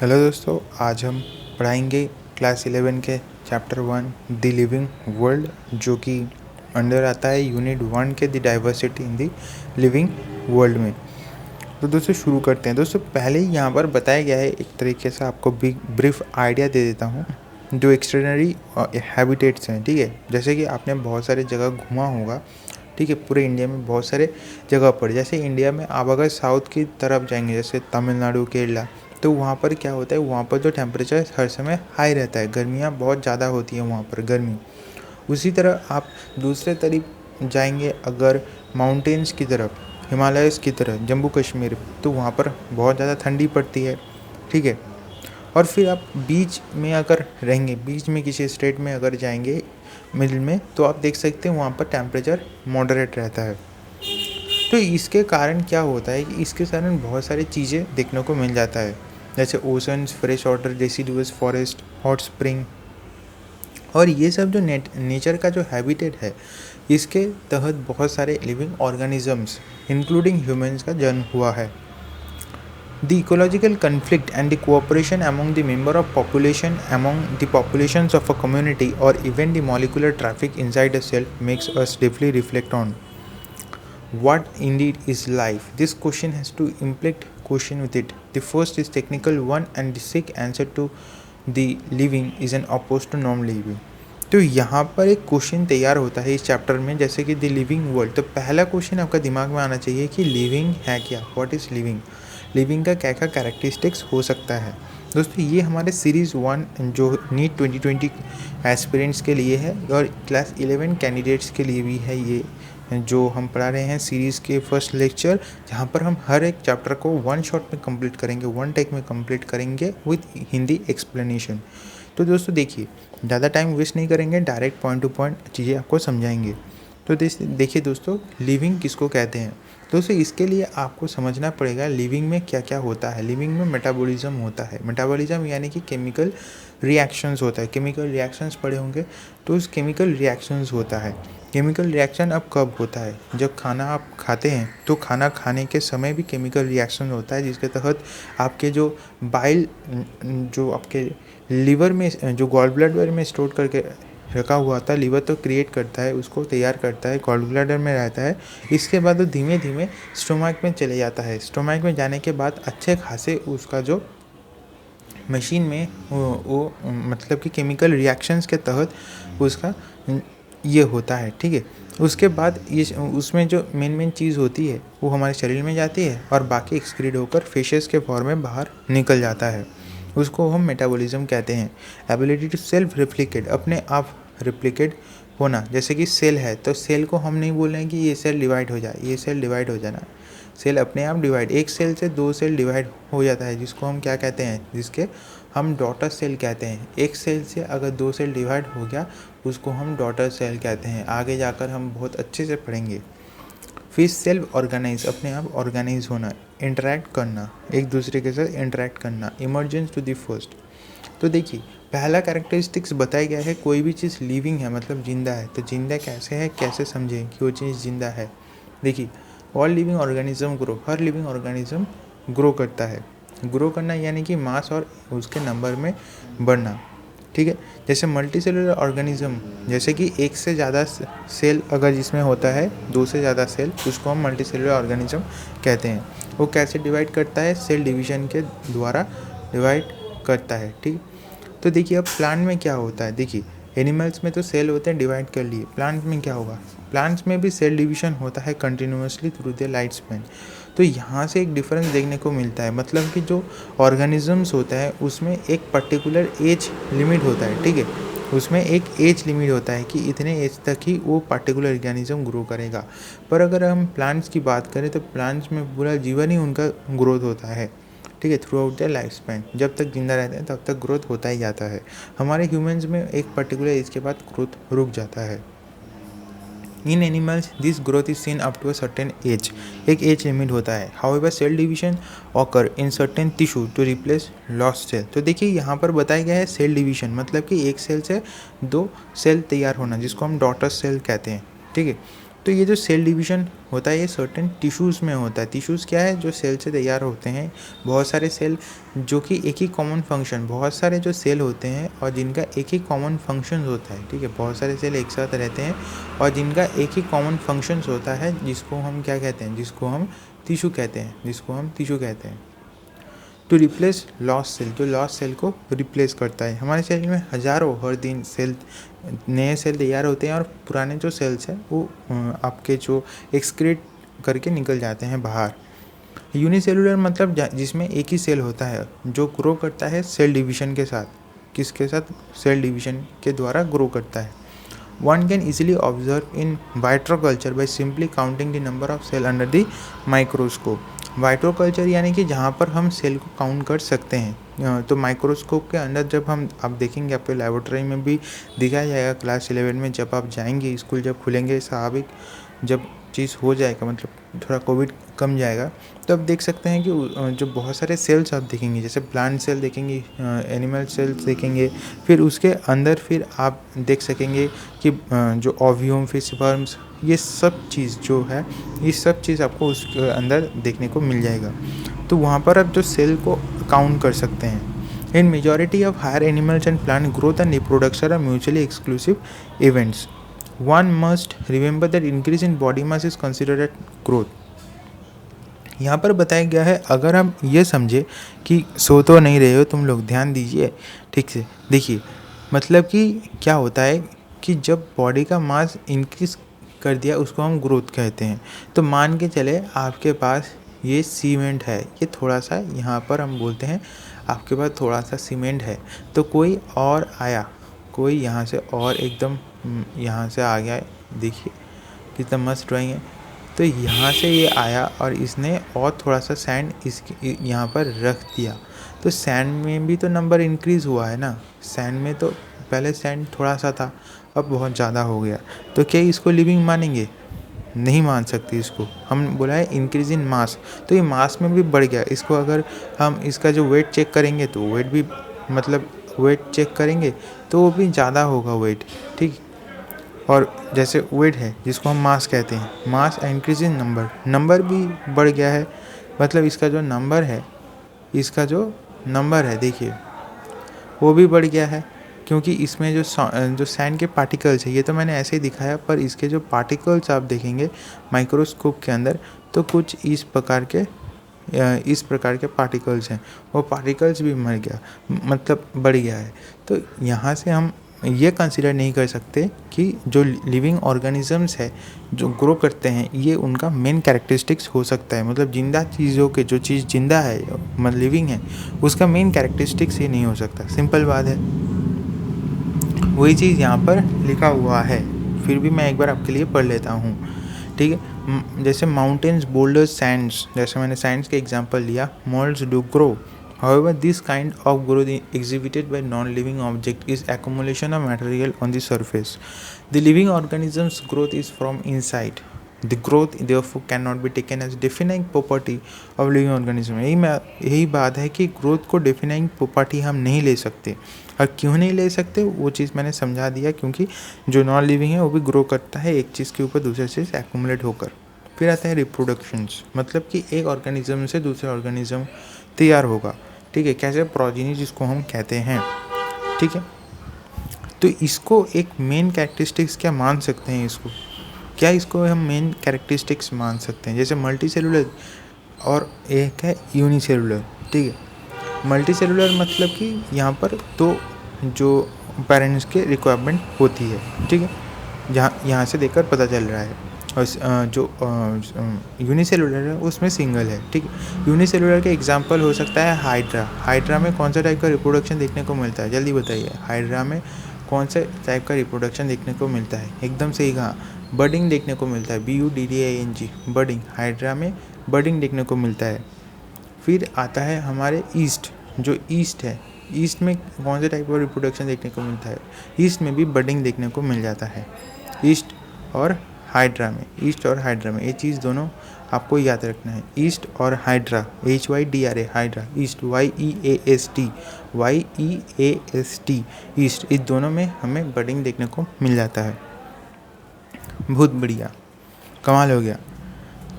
Hello दोस्तों, आज हम पढ़ाएंगे क्लास 11 के चैप्टर 1 द लिविंग वर्ल्ड, जो कि अंडर आता है यूनिट 1 के the diversity in the living world में। तो दोस्तों शुरू करते हैं। दोस्तों पहले ही यहाँ पर बताया गया है, एक तरीके से आपको बिग ब्रीफ आइडिया दे देता हूँ जो एक्सट्रेनरी हैबिटेट्स हैं। ठीक है, जैसे कि आपने बहुत सारे जगह घूमा होगा। ठीक है, पूरे इंडिया में बहुत सारे जगह पर, जैसे इंडिया में आप अगर साउथ की तरफ जाएंगे, जैसे तमिलनाडु, केरला, तो वहाँ पर क्या होता है, वहाँ पर जो टेम्परेचर हर समय हाई रहता है, गर्मियाँ बहुत ज़्यादा होती हैं वहाँ पर गर्मी। उसी तरह आप दूसरे तरफ जाएंगे अगर माउंटेन्स की तरफ, हिमालयस की तरफ, जम्मू कश्मीर, तो वहाँ पर बहुत ज़्यादा ठंडी पड़ती है। ठीक है, और फिर आप बीच में अगर रहेंगे, बीच में किसी स्टेट में अगर जाएंगे मिडिल में, तो आप देख सकते हैं वहाँ पर टेम्परेचर मॉडरेट रहता है। तो इसके कारण क्या होता है कि इसके कारण बहुत सारी चीज़ें देखने को मिल जाता है, जैसे oceans, fresh water, deciduous forest, hot spring, और ये सब जो नेचर का जो हैबिटेट है, इसके तहत बहुत सारे लिविंग ऑर्गेनिजम्स इंक्लूडिंग ह्यूमंस का जन्म हुआ है। The ecological conflict and the cooperation among the member of population among the populations of a community or even the molecular traffic inside a cell makes us deeply reflect on what indeed is life. This question has two implicit questions with it. The first is technical one and the sick answer to the living is an opposed to non-living. तो यहाँ पर एक question तैयार होता है इस chapter में, जैसे कि द लिविंग वर्ल्ड। तो पहला क्वेश्चन आपका दिमाग में आना चाहिए कि लिविंग है क्या, व्हाट इज़ लिविंग, लिविंग का क्या क्या कैरेक्टरिस्टिक्स हो सकता है। दोस्तों ये हमारे सीरीज़ 1 जो नीट 2020 एस्पिरेंट्स के लिए है और क्लास 11 कैंडिडेट्स के लिए भी है, ये जो हम पढ़ा रहे हैं सीरीज़ के फर्स्ट लेक्चर, जहाँ पर हम हर एक चैप्टर को वन शॉट में कंप्लीट करेंगे, वन टेक में कंप्लीट करेंगे विद हिंदी एक्सप्लेनेशन। तो दोस्तों देखिए, ज़्यादा टाइम वेस्ट नहीं करेंगे, डायरेक्ट पॉइंट टू पॉइंट चीज़ें आपको समझाएंगे। तो देखिए दोस्तों, लिविंग किसको कहते हैं। दोस्तों इसके लिए आपको समझना पड़ेगा लिविंग में क्या क्या होता है। लिविंग में मेटाबॉलिज्म होता है। मेटाबॉलिज्म यानी कि केमिकल रिएक्शंस होता है। केमिकल रिएक्शंस पढ़े होंगे, तो उस केमिकल रिएक्शंस होता है। केमिकल रिएक्शन अब कब होता है, जब खाना आप खाते हैं, तो खाना खाने के समय भी केमिकल रिएक्शन होता है, जिसके तहत आपके जो बाइल, जो आपके लीवर में, जो गॉल ब्लैडर में स्टोर करके रखा हुआ था, लीवर तो क्रिएट करता है, उसको तैयार करता है, गॉल ब्लैडर में रहता है। इसके बाद वो धीमे धीमे स्टोमक में चले जाता है। स्टोमक में जाने के बाद अच्छे खासे उसका जो मशीन में वो मतलब कि केमिकल रिएक्शंस के तहत उसका ये होता है। ठीक है, उसके बाद ये उसमें जो मेन चीज़ होती है वो हमारे शरीर में जाती है और बाकी एक्सक्रीट होकर फेशेस के फॉर्म में बाहर निकल जाता है। उसको हम मेटाबॉलिज्म कहते हैं। एबिलिटी टू सेल्फ रिप्लिकेट, अपने आप रिप्लिकेट होना। जैसे कि सेल है, तो सेल को हम नहीं बोल रहे हैं कि ये सेल डिवाइड हो जाए, ये सेल डिवाइड हो जाना। सेल अपने आप डिवाइड, एक सेल से दो सेल डिवाइड हो जाता है, जिसको हम क्या कहते हैं, जिसके हम डॉटर सेल कहते हैं। एक सेल से अगर दो सेल डिवाइड हो गया, उसको हम डॉटर सेल कहते हैं। आगे जाकर हम बहुत अच्छे से पढ़ेंगे। फिर सेल्फ ऑर्गेनाइज, अपने आप ऑर्गेनाइज होना, इंटरेक्ट करना, एक दूसरे के साथ इंटरेक्ट करना। Emergence to the first. तो देखिए, पहला कैरेक्टरिस्टिक्स बताया गया है, कोई भी चीज़ लिविंग है मतलब जिंदा है। तो जिंदा कैसे है, कैसे समझें कि वो चीज़ जिंदा है। देखिए, ऑल लिविंग ऑर्गेनिज्म ग्रो, हर लिविंग ऑर्गेनिज्म ग्रो करता है। ग्रो करना यानी कि मास और उसके नंबर में बढ़ना। ठीक है, जैसे मल्टी सेलुलर ऑर्गेनिज्म, जैसे कि एक से ज़्यादा सेल अगर जिसमें होता है, दो से ज़्यादा सेल, उसको हम मल्टी सेलुलर ऑर्गेनिज्म कहते हैं। वो कैसे डिवाइड करता है, सेल डिवीजन के द्वारा डिवाइड करता है। ठीक, तो देखिए अब प्लांट में क्या होता है। देखिए, एनिमल्स में तो सेल होते हैं, डिवाइड कर लिए। प्लांट्स में क्या होगा, प्लांट्स में भी सेल डिवीजन होता है continuously through the life span. तो यहाँ से एक डिफरेंस देखने को मिलता है, मतलब कि जो ऑर्गेनिजम्स होता है उसमें एक पर्टिकुलर एज लिमिट होता है। ठीक है, उसमें एक एज लिमिट होता है कि इतने एज तक ही वो पर्टिकुलर ऑर्गेनिज्म ग्रो करेगा। पर अगर हम प्लांट्स की बात करें, तो प्लांट्स में पूरा जीवन ही उनका ग्रोथ होता है। ठीक है, through out the life span, जब तक जिंदा रहते हैं तब तक ग्रोथ होता ही जाता है। हमारे ह्यूमंस में एक पर्टिकुलर एज के बाद ग्रोथ रुक जाता है। In animals this growth is seen up to a certain age, एक एज लिमिट होता है। However cell division occur in certain tissue to replace lost cell. तो देखिए यहाँ पर बताया गया है सेल डिवीजन, मतलब कि एक सेल से दो सेल तैयार होना, जिसको हम डॉटर सेल कहते हैं। ठीक है, तो ये जो सेल डिवीज़न होता है ये सर्टेन टिश्यूज़ में होता है। टिश्यूज़ क्या है? जो सेल से तैयार होते हैं, बहुत सारे सेल जो कि एक ही कॉमन फंक्शन, बहुत सारे जो सेल होते हैं और जिनका एक ही कॉमन फंक्शंस होता है, ठीक है? बहुत सारे सेल एक साथ रहते हैं और जिनका एक ही कॉमन फंक्शंस होता है, जिसको हम क्या कहते हैं? जिसको हम टिश्यू कहते हैं। टू रिप्लेस लॉस सेल, जो लॉस सेल को रिप्लेस करता है। हमारे शरीर में हज़ारों हर दिन नए सेल तैयार होते हैं और पुराने जो सेल्स हैं वो आपके जो एक्सक्रीट करके निकल जाते हैं बाहर। यूनिसेलुलर मतलब जिसमें एक ही सेल होता है जो ग्रो करता है सेल डिवीज़न के साथ। किसके साथ? सेल डिवीज़न के द्वारा ग्रो करता है। One can easily observe in vitro culture by simply counting the number of cell under the microscope. Vitro culture यानी कि जहाँ पर हम सेल को काउंट कर सकते हैं। तो माइक्रोस्कोप के अंदर जब आप देखेंगे, आपके लेबोरेटरी में भी दिखाया जाएगा क्लास 11 में, जब आप जाएंगे, स्कूल जब खुलेंगे, स्वाभाविक जब चीज़ हो जाएगा, मतलब थोड़ा कोविड कम जाएगा, तो आप देख सकते हैं कि जो बहुत सारे सेल्स आप देखेंगे, जैसे प्लांट सेल देखेंगे, एनिमल सेल्स देखेंगे, फिर उसके अंदर फिर आप देख सकेंगे कि जो ओव्यूम, फिर स्पर्म्स, ये सब चीज़ जो है, ये सब चीज़ आपको उसके अंदर देखने को मिल जाएगा। तो वहाँ पर आप जो सेल को काउंट कर सकते हैं। In majority of higher animals and plant, growth and reproduction are mutually exclusive events. One must remember that increase in body mass is considered as growth. यहाँ पर बताया गया है, अगर हम ये समझे कि सो तो नहीं रहे हो तुम लोग, ध्यान दीजिए ठीक से, देखिए मतलब कि क्या होता है कि जब बॉडी का मास इंक्रीज कर दिया उसको हम ग्रोथ कहते हैं। तो मान के चले आपके पास ये सीमेंट है, ये थोड़ा सा यहाँ पर हम बोलते हैं आपके पास थोड़ा सा सीमेंट है, तो कोई और आया, कोई यहाँ से और एकदम यहाँ से आ गया, देखिए कितना मस्त ड्राइंग है। तो यहाँ से ये आया और इसने और थोड़ा सा सैंड इसके यहाँ पर रख दिया, तो सैंड में भी तो नंबर इंक्रीज़ हुआ है ना। सैंड में तो पहले सैंड थोड़ा सा था, अब बहुत ज़्यादा हो गया, तो क्या इसको लिविंग मानेंगे? नहीं मान सकते इसको। हम बोला है इंक्रीज इन मास, तो ये मास में भी बढ़ गया। इसको अगर हम इसका जो वेट चेक करेंगे तो वेट भी, मतलब वेट चेक करेंगे तो वो भी ज़्यादा होगा वेट, ठीक। और जैसे वेट है जिसको हम मास कहते हैं, मास इंक्रीज इन नंबर भी बढ़ गया है, मतलब इसका जो नंबर है देखिए वो भी बढ़ गया है, क्योंकि इसमें जो सैंड के पार्टिकल्स है, ये तो मैंने ऐसे ही दिखाया, पर इसके जो पार्टिकल्स आप देखेंगे माइक्रोस्कोप के अंदर तो कुछ इस प्रकार के पार्टिकल्स हैं, वो पार्टिकल्स भी मर गया, मतलब बढ़ गया है। तो यहाँ से हम ये कंसीडर नहीं कर सकते कि जो लिविंग ऑर्गेनिजम्स है जो ग्रो करते हैं ये उनका मेन कैरेक्टरिस्टिक्स हो सकता है, मतलब जिंदा चीज़ों के, जो चीज़ जिंदा है मतलब लिविंग है, उसका मेन कैरेक्टरिस्टिक्स ये नहीं हो सकता। सिंपल बात है, वही चीज़ यहाँ पर लिखा हुआ है, फिर भी मैं एक बार आपके लिए पढ़ लेता हूँ, ठीक है। जैसे माउंटेन्स, बोल्डर्स, सैंड्स, जैसे मैंने सैंड्स के एग्जांपल लिया, moulds do grow. However, this kind of growth exhibited by non-living object is accumulation of material on the surface. The living organism's growth is from inside. The growth therefore cannot be taken as defining property of living organism. यही बात है कि growth को defining property हम नहीं ले सकते। और क्यों नहीं ले सकते वो चीज़ मैंने समझा दिया, क्योंकि जो नॉन लिविंग है वो भी ग्रो करता है एक चीज़ के ऊपर दूसरे चीज़ एक्यूमुलेट होकर। फिर आता है रिप्रोडक्शंस, मतलब कि एक ऑर्गेनिज्म से दूसरे ऑर्गेनिज्म तैयार होगा, ठीक है, कैसे प्रोजेनी जिसको हम कहते हैं, ठीक है। तो इसको एक मेन कैरेक्टरिस्टिक्स क्या मान सकते हैं, इसको हम मेन कैरेक्टरिस्टिक्स मान सकते हैं। जैसे मल्टी सेलुलर और एक है यूनिसेलुलर, ठीक है। मल्टी सेलुलर मतलब कि यहाँ पर तो जो पेरेंट्स के रिक्वायरमेंट होती है, ठीक है, यहाँ से देखकर पता चल रहा है। और जो यूनिसेलुलर है उसमें सिंगल है, ठीक है। यूनिसेलुलर के एग्जांपल हो सकता है हाइड्रा में कौन सा टाइप का रिप्रोडक्शन देखने को मिलता है, जल्दी बताइए। हाइड्रा में कौन से टाइप का रिप्रोडक्शन देखने को मिलता है? एकदम सही कहा, बडिंग देखने को मिलता है, BUDDING, बडिंग। हाइड्रा में बडिंग देखने को मिलता है। फिर आता है हमारे ईस्ट है, ईस्ट में कौन से टाइप का रिप्रोडक्शन देखने को मिलता है? ईस्ट में भी बडिंग देखने को मिल जाता है, ईस्ट और हाइड्रा में। ये चीज़ दोनों आपको याद रखना है, ईस्ट और hydra, HYDRA, hydra, east YEAST, east, इस दोनों में हमें बडिंग देखने को मिल जाता है। बहुत बढ़िया। कमाल हो गया।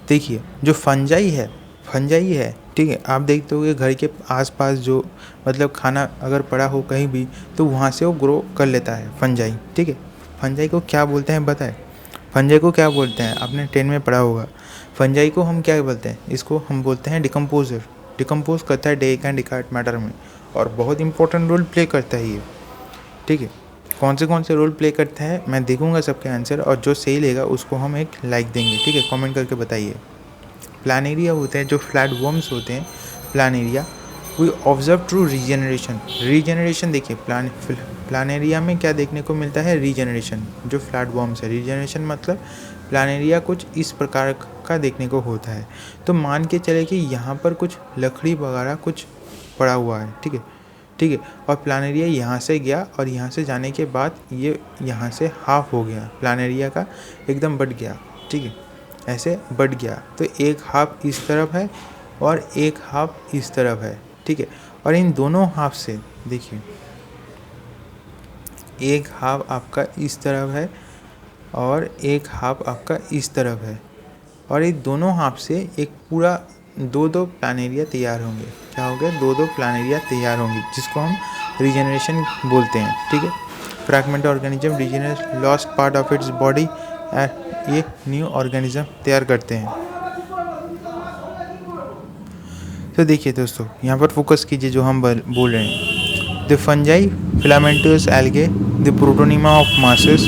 देखिए जो फंजाई है, ठीक है, आप देखते होगे घर के आसपास जो मतलब खाना अगर पड़ा हो कहीं भी तो वहाँ से वो ग्रो कर लेता है फंजाई, ठीक है। फंजाई को क्या बोलते हैं बताएं? फंजाई को क्या बोलते हैं? आपने 10 में पढ़ा होगा। फंजाई को हम क्या बोलते हैं? इसको हम बोलते हैं डिकम्पोजर। डिकम्पोज करता है डेक एंड डिकार्ड मैटर में, और बहुत इंपॉर्टेंट रोल प्ले करता है ये, ठीक है। कौन से रोल प्ले करता है मैं देखूंगा सबके आंसर, और जो सही लेगा उसको हम एक लाइक देंगे, ठीक है। कमेंट करके बताइए। प्लानेरिया होते हैं जो फ्लैट वर्म्स होते हैं, planaria we observe through regeneration. देखिए प्लानेरिया में क्या देखने को मिलता है? रीजनरेशन। जो फ्लैट वर्म्स है, रीजनरेशन मतलब प्लानेरिया कुछ इस प्रकार का देखने को होता है। तो मान के चले कि यहाँ पर कुछ लकड़ी वगैरह कुछ पड़ा हुआ है, ठीक है, और प्लानेरिया यहाँ से गया, और यहाँ से जाने के बाद ये यहाँ से हाफ हो गया, प्लानेरिया का एकदम बढ़ गया, ठीक है, ऐसे बढ़ गया। तो एक हाफ इस तरफ है और एक हाफ इस तरफ है, ठीक है। और इन दोनों हाफ से देखिए, एक हाफ आपका इस तरफ है और एक हाफ आपका इस तरफ है, और ये दोनों हाफ से एक पूरा दो प्लानेरिया तैयार होंगे। क्या हो गया? दो प्लानेरिया तैयार होंगे, जिसको हम रीजनरेशन बोलते हैं, ठीक है। Fragment organism regenerate lost part of its body, ये न्यू ऑर्गेनिज्म तैयार करते हैं। तो देखिए दोस्तों, यहाँ पर फोकस कीजिए जो हम बोल रहे हैं। The fungi filamentous algae the protonema of masses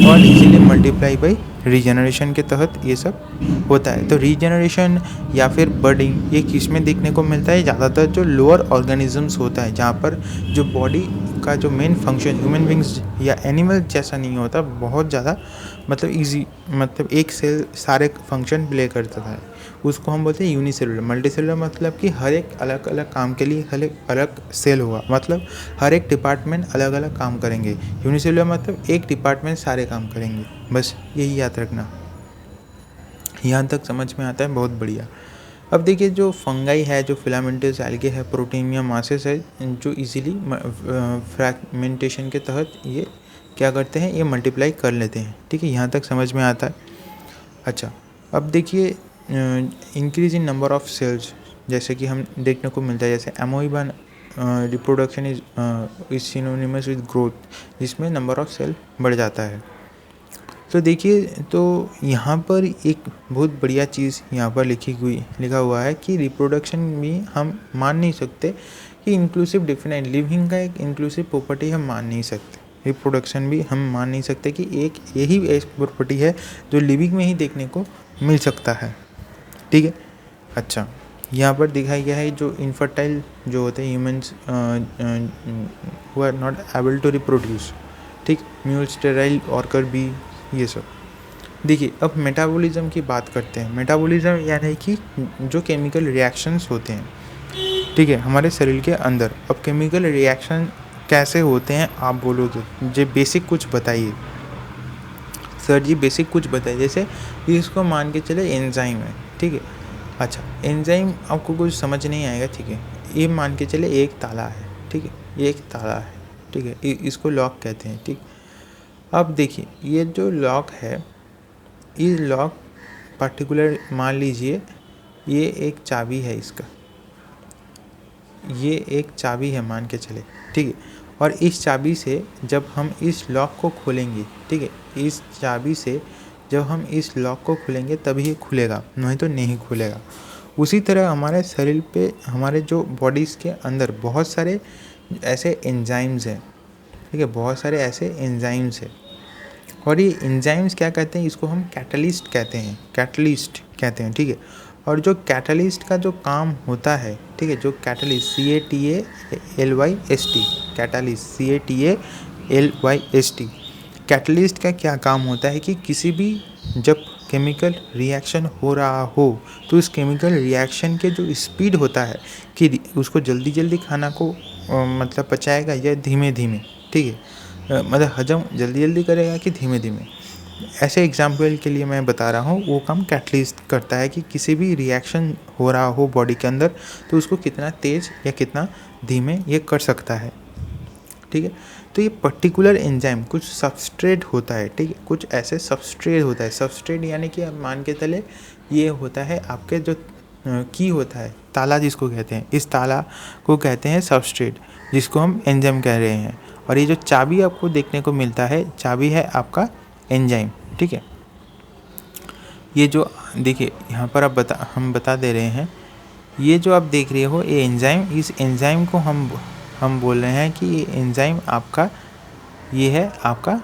और इजीली मल्टीप्लाई बाई रीजनरेशन के तहत ये सब होता है। तो रीजनरेशन या फिर बर्डिंग ये किस में देखने को मिलता है? ज़्यादातर जो लोअर ऑर्गेनिजम्स होता है, जहाँ पर जो बॉडी का जो मेन फंक्शन ह्यूमन बींग्स या एनिमल जैसा नहीं होता, बहुत ज़्यादा मतलब इजी, मतलब एक सेल सारे फंक्शन प्ले करता है, उसको हम बोलते हैं यूनिसेलुलर। मल्टीसेलुलर मतलब कि हर एक अलग अलग काम के लिए हर एक अलग सेल होगा, मतलब हर एक डिपार्टमेंट अलग अलग काम करेंगे। यूनिसेलुलर मतलब एक डिपार्टमेंट सारे काम करेंगे, बस यही याद रखना। यहाँ तक समझ में आता है? बहुत बढ़िया। अब देखिए जो फंगाई है, जो फिलामेंटस एल्गे है, प्रोटीनिया मासेस है, जो इजीली फ्रैगमेंटेशन के तहत ये क्या करते हैं? ये मल्टीप्लाई कर लेते हैं, ठीक है। यहाँ तक समझ में आता है। अच्छा, अब देखिए increase in number of cells, जैसे कि हम देखने को मिलता है, जैसे amoeba reproduction is synonymous with growth, जिसमें नंबर ऑफ सेल बढ़ जाता है। तो देखिए, तो यहाँ पर एक बहुत बढ़िया चीज़ यहाँ पर लिखा हुआ है कि रिप्रोडक्शन भी हम मान नहीं सकते कि इंक्लूसिव डिफिनेट लिविंग का एक इंक्लूसिव प्रॉपर्टी हम मान नहीं सकते। रिप्रोडक्शन भी हम मान नहीं सकते कि एक यही एक प्रॉपर्टी है जो लिविंग में ही देखने को मिल सकता है, ठीक है। अच्छा, यहाँ पर दिखाया गया है जो इनफर्टाइल जो होते हैं humans who are not able to reproduce, ठीक, म्यूल स्टेराइल वर्कर भी, ये सब। देखिए अब मेटाबॉलिज्म की बात करते हैं। मेटाबॉलिज्म यानी कि जो केमिकल रिएक्शंस होते हैं, ठीक है, हमारे शरीर के अंदर। अब केमिकल रिएक्शन कैसे होते हैं आप बोलोगे? जो बेसिक कुछ बताइए सर जी, बेसिक कुछ बताइए। जैसे इसको मान के चले एंजाइम है, ठीक है। अच्छा, एंजाइम आपको कुछ समझ नहीं आएगा, ठीक है। ये मान के चले एक ताला है, ठीक है, ये एक ताला है, ठीक है, इसको लॉक कहते हैं, ठीक। अब देखिए ये जो लॉक है, ये लॉक पर्टिकुलर मान लीजिए ये एक चाबी है, इसका ये एक चाबी है मान के चले, ठीक है। और इस चाबी से जब हम इस लॉक को खोलेंगे, ठीक है, इस चाबी से जब हम इस लॉक को खोलेंगे तभी ये खुलेगा, नहीं तो नहीं खुलेगा। उसी तरह हमारे शरीर पे, हमारे जो बॉडीज़ के अंदर बहुत सारे ऐसे एंजाइम्स हैं, ठीक है, बहुत सारे ऐसे एंजाइम्स हैं। और ये एंजाइम्स क्या कहते हैं? इसको हम कैटलिस्ट कहते हैं, ठीक है। और जो कैटलिस्ट का जो काम होता है, ठीक है, जो catalyst CATALYST, catalyst CATALYST, catalyst का क्या काम होता है कि किसी भी जब केमिकल रिएक्शन हो रहा हो तो इस केमिकल रिएक्शन के जो स्पीड होता है कि उसको जल्दी जल्दी खाना को मतलब पचाएगा या धीमे धीमे, ठीक है, मतलब हजम जल्दी जल्दी करेगा कि धीमे धीमे, ऐसे एग्जाम्पल के लिए मैं बता रहा हूँ। वो काम कैटलिस्ट करता है कि किसी भी रिएक्शन हो रहा हो बॉडी के अंदर तो उसको कितना तेज़ या कितना धीमे ये कर सकता है, ठीक ठीक है। तो ये पर्टिकुलर एंजाइम कुछ सबस्ट्रेट होता है, ठीक है, कुछ ऐसे सबस्ट्रेट होता है। सबस्ट्रेट यानी कि आप मान के चले ये होता है आपके जो की होता है, ताला जिसको कहते हैं, इस ताला को कहते हैं सबस्ट्रेट, जिसको हम एंजाइम कह रहे हैं। और ये जो चाबी आपको देखने को मिलता है, चाबी है आपका एंजाइम, ठीक है। ये जो देखिए यहाँ पर हम बता दे रहे हैं, ये जो आप देख रहे हो ये एंजाइम, इस एंजाइम को हम बोल रहे हैं कि ये एंजाइम आपका, ये है आपका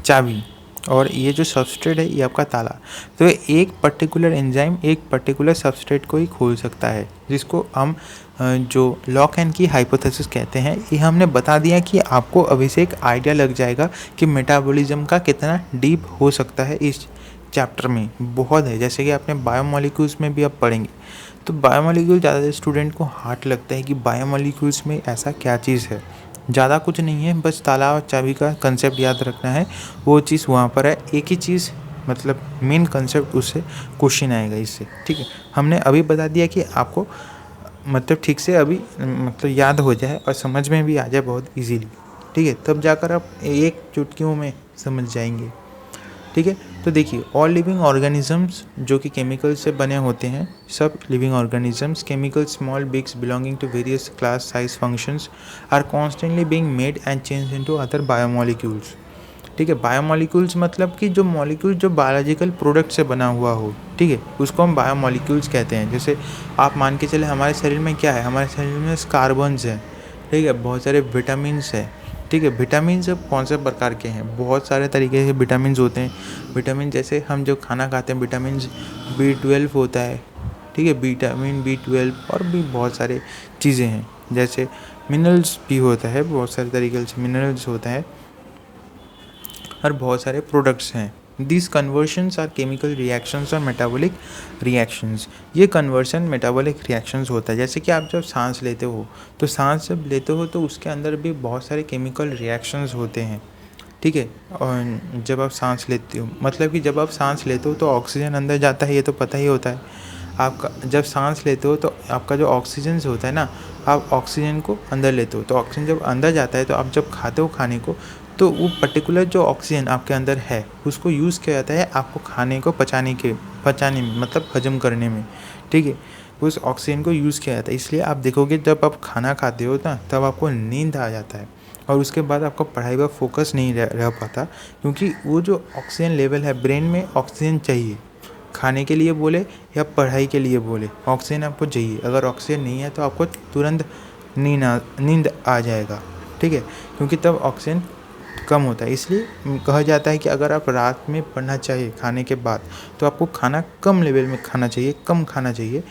चाबी, और ये जो सबस्ट्रेट है ये आपका ताला। तो एक पर्टिकुलर एंजाइम एक पर्टिकुलर सबस्ट्रेट को ही खोल सकता है, जिसको हम जो लॉक एंड की हाइपोथेसिस कहते हैं। ये हमने बता दिया कि आपको अभी से एक आइडिया लग जाएगा कि मेटाबॉलिज्म का कितना डीप हो सकता है। इस चैप्टर में बहुत है, जैसे कि आपने बायोमोलिक्यूल्स में भी आप पढ़ेंगे। तो बायोमोलिक्यूल ज़्यादातर स्टूडेंट को हार्ड लगता है कि बायोमोलिक्यूल्स में ऐसा क्या चीज़ है। ज़्यादा कुछ नहीं है, बस ताला और चाबी का कंसेप्ट याद रखना है, वो चीज़ वहाँ पर है। एक ही चीज़ मतलब मेन कंसेप्ट, उससे क्वेश्चन आएगा इससे, ठीक है। हमने अभी बता दिया कि आपको मतलब ठीक से अभी मतलब याद हो जाए और समझ में भी आ जाए बहुत इजीली, ठीक है। तब जाकर आप एक चुटकियों में समझ जाएंगे, ठीक है। तो देखिए ऑल लिविंग ऑर्गेनिजम्स जो कि केमिकल से बने होते हैं, सब living organisms, chemical small bits belonging to various class size functions are constantly being made and change into other biomolecules, ठीक है। बायोमोलिक्यूल्स मतलब कि जो मॉलिक्यूल जो बायोलॉजिकल प्रोडक्ट से बना हुआ हो, ठीक है, उसको हम बायोमोलिक्यूल्स कहते हैं। जैसे आप मान के चले हमारे शरीर में क्या है, हमारे शरीर में कार्बन्स हैं, ठीक है, बहुत सारे विटामिन्स हैं, ठीक है। विटामिन अब कौन से प्रकार के हैं, बहुत सारे तरीके के विटामिन होते हैं। विटामिन जैसे हम जो खाना खाते हैं, विटामिन B12 होता है, ठीक है, विटामिन B12 और भी बहुत सारे चीज़ें हैं। जैसे मिनरल्स भी होता है, बहुत सारे तरीके से मिनरल्स होता है, और बहुत सारे प्रोडक्ट्स हैं। This conversions are chemical reactions और मेटाबॉलिक रिएक्शंस। ये कन्वर्शन मेटाबॉलिक रिएक्शंस होता है। जैसे कि आप जब सांस लेते हो, तो सांस जब लेते हो तो उसके अंदर भी बहुत सारे केमिकल रिएक्शंस होते हैं, ठीक है। और जब आप सांस लेते हो, मतलब कि जब आप सांस लेते हो तो ऑक्सीजन अंदर जाता है, ये तो पता ही होता है आपका। जब सांस लेते हो तो आपका जो ऑक्सीजन होता है ना, आप ऑक्सीजन को अंदर लेते हो, तो ऑक्सीजन जब अंदर जाता है तो आप जब खाते हो खाने को, तो वो पर्टिकुलर जो ऑक्सीजन आपके अंदर है उसको यूज़ किया जाता है आपको खाने को पचाने में मतलब हजम करने में, ठीक है। उस ऑक्सीजन को यूज़ किया जाता है। इसलिए आप देखोगे जब आप खाना खाते हो ना, तब आपको नींद आ जाता है, और उसके बाद आपका पढ़ाई पर फोकस नहीं रह पाता, क्योंकि वो जो ऑक्सीजन लेवल है, ब्रेन में ऑक्सीजन चाहिए खाने के लिए बोले या पढ़ाई के लिए बोले, ऑक्सीजन आपको चाहिए। अगर ऑक्सीजन नहीं है तो आपको तुरंत नींद आ जाएगा, ठीक है, क्योंकि तब ऑक्सीजन कम होता है। इसलिए कहा जाता है कि अगर आप रात में पढ़ना चाहिए खाने के बाद, तो आपको खाना कम लेवल में खाना चाहिए, कम खाना चाहिए,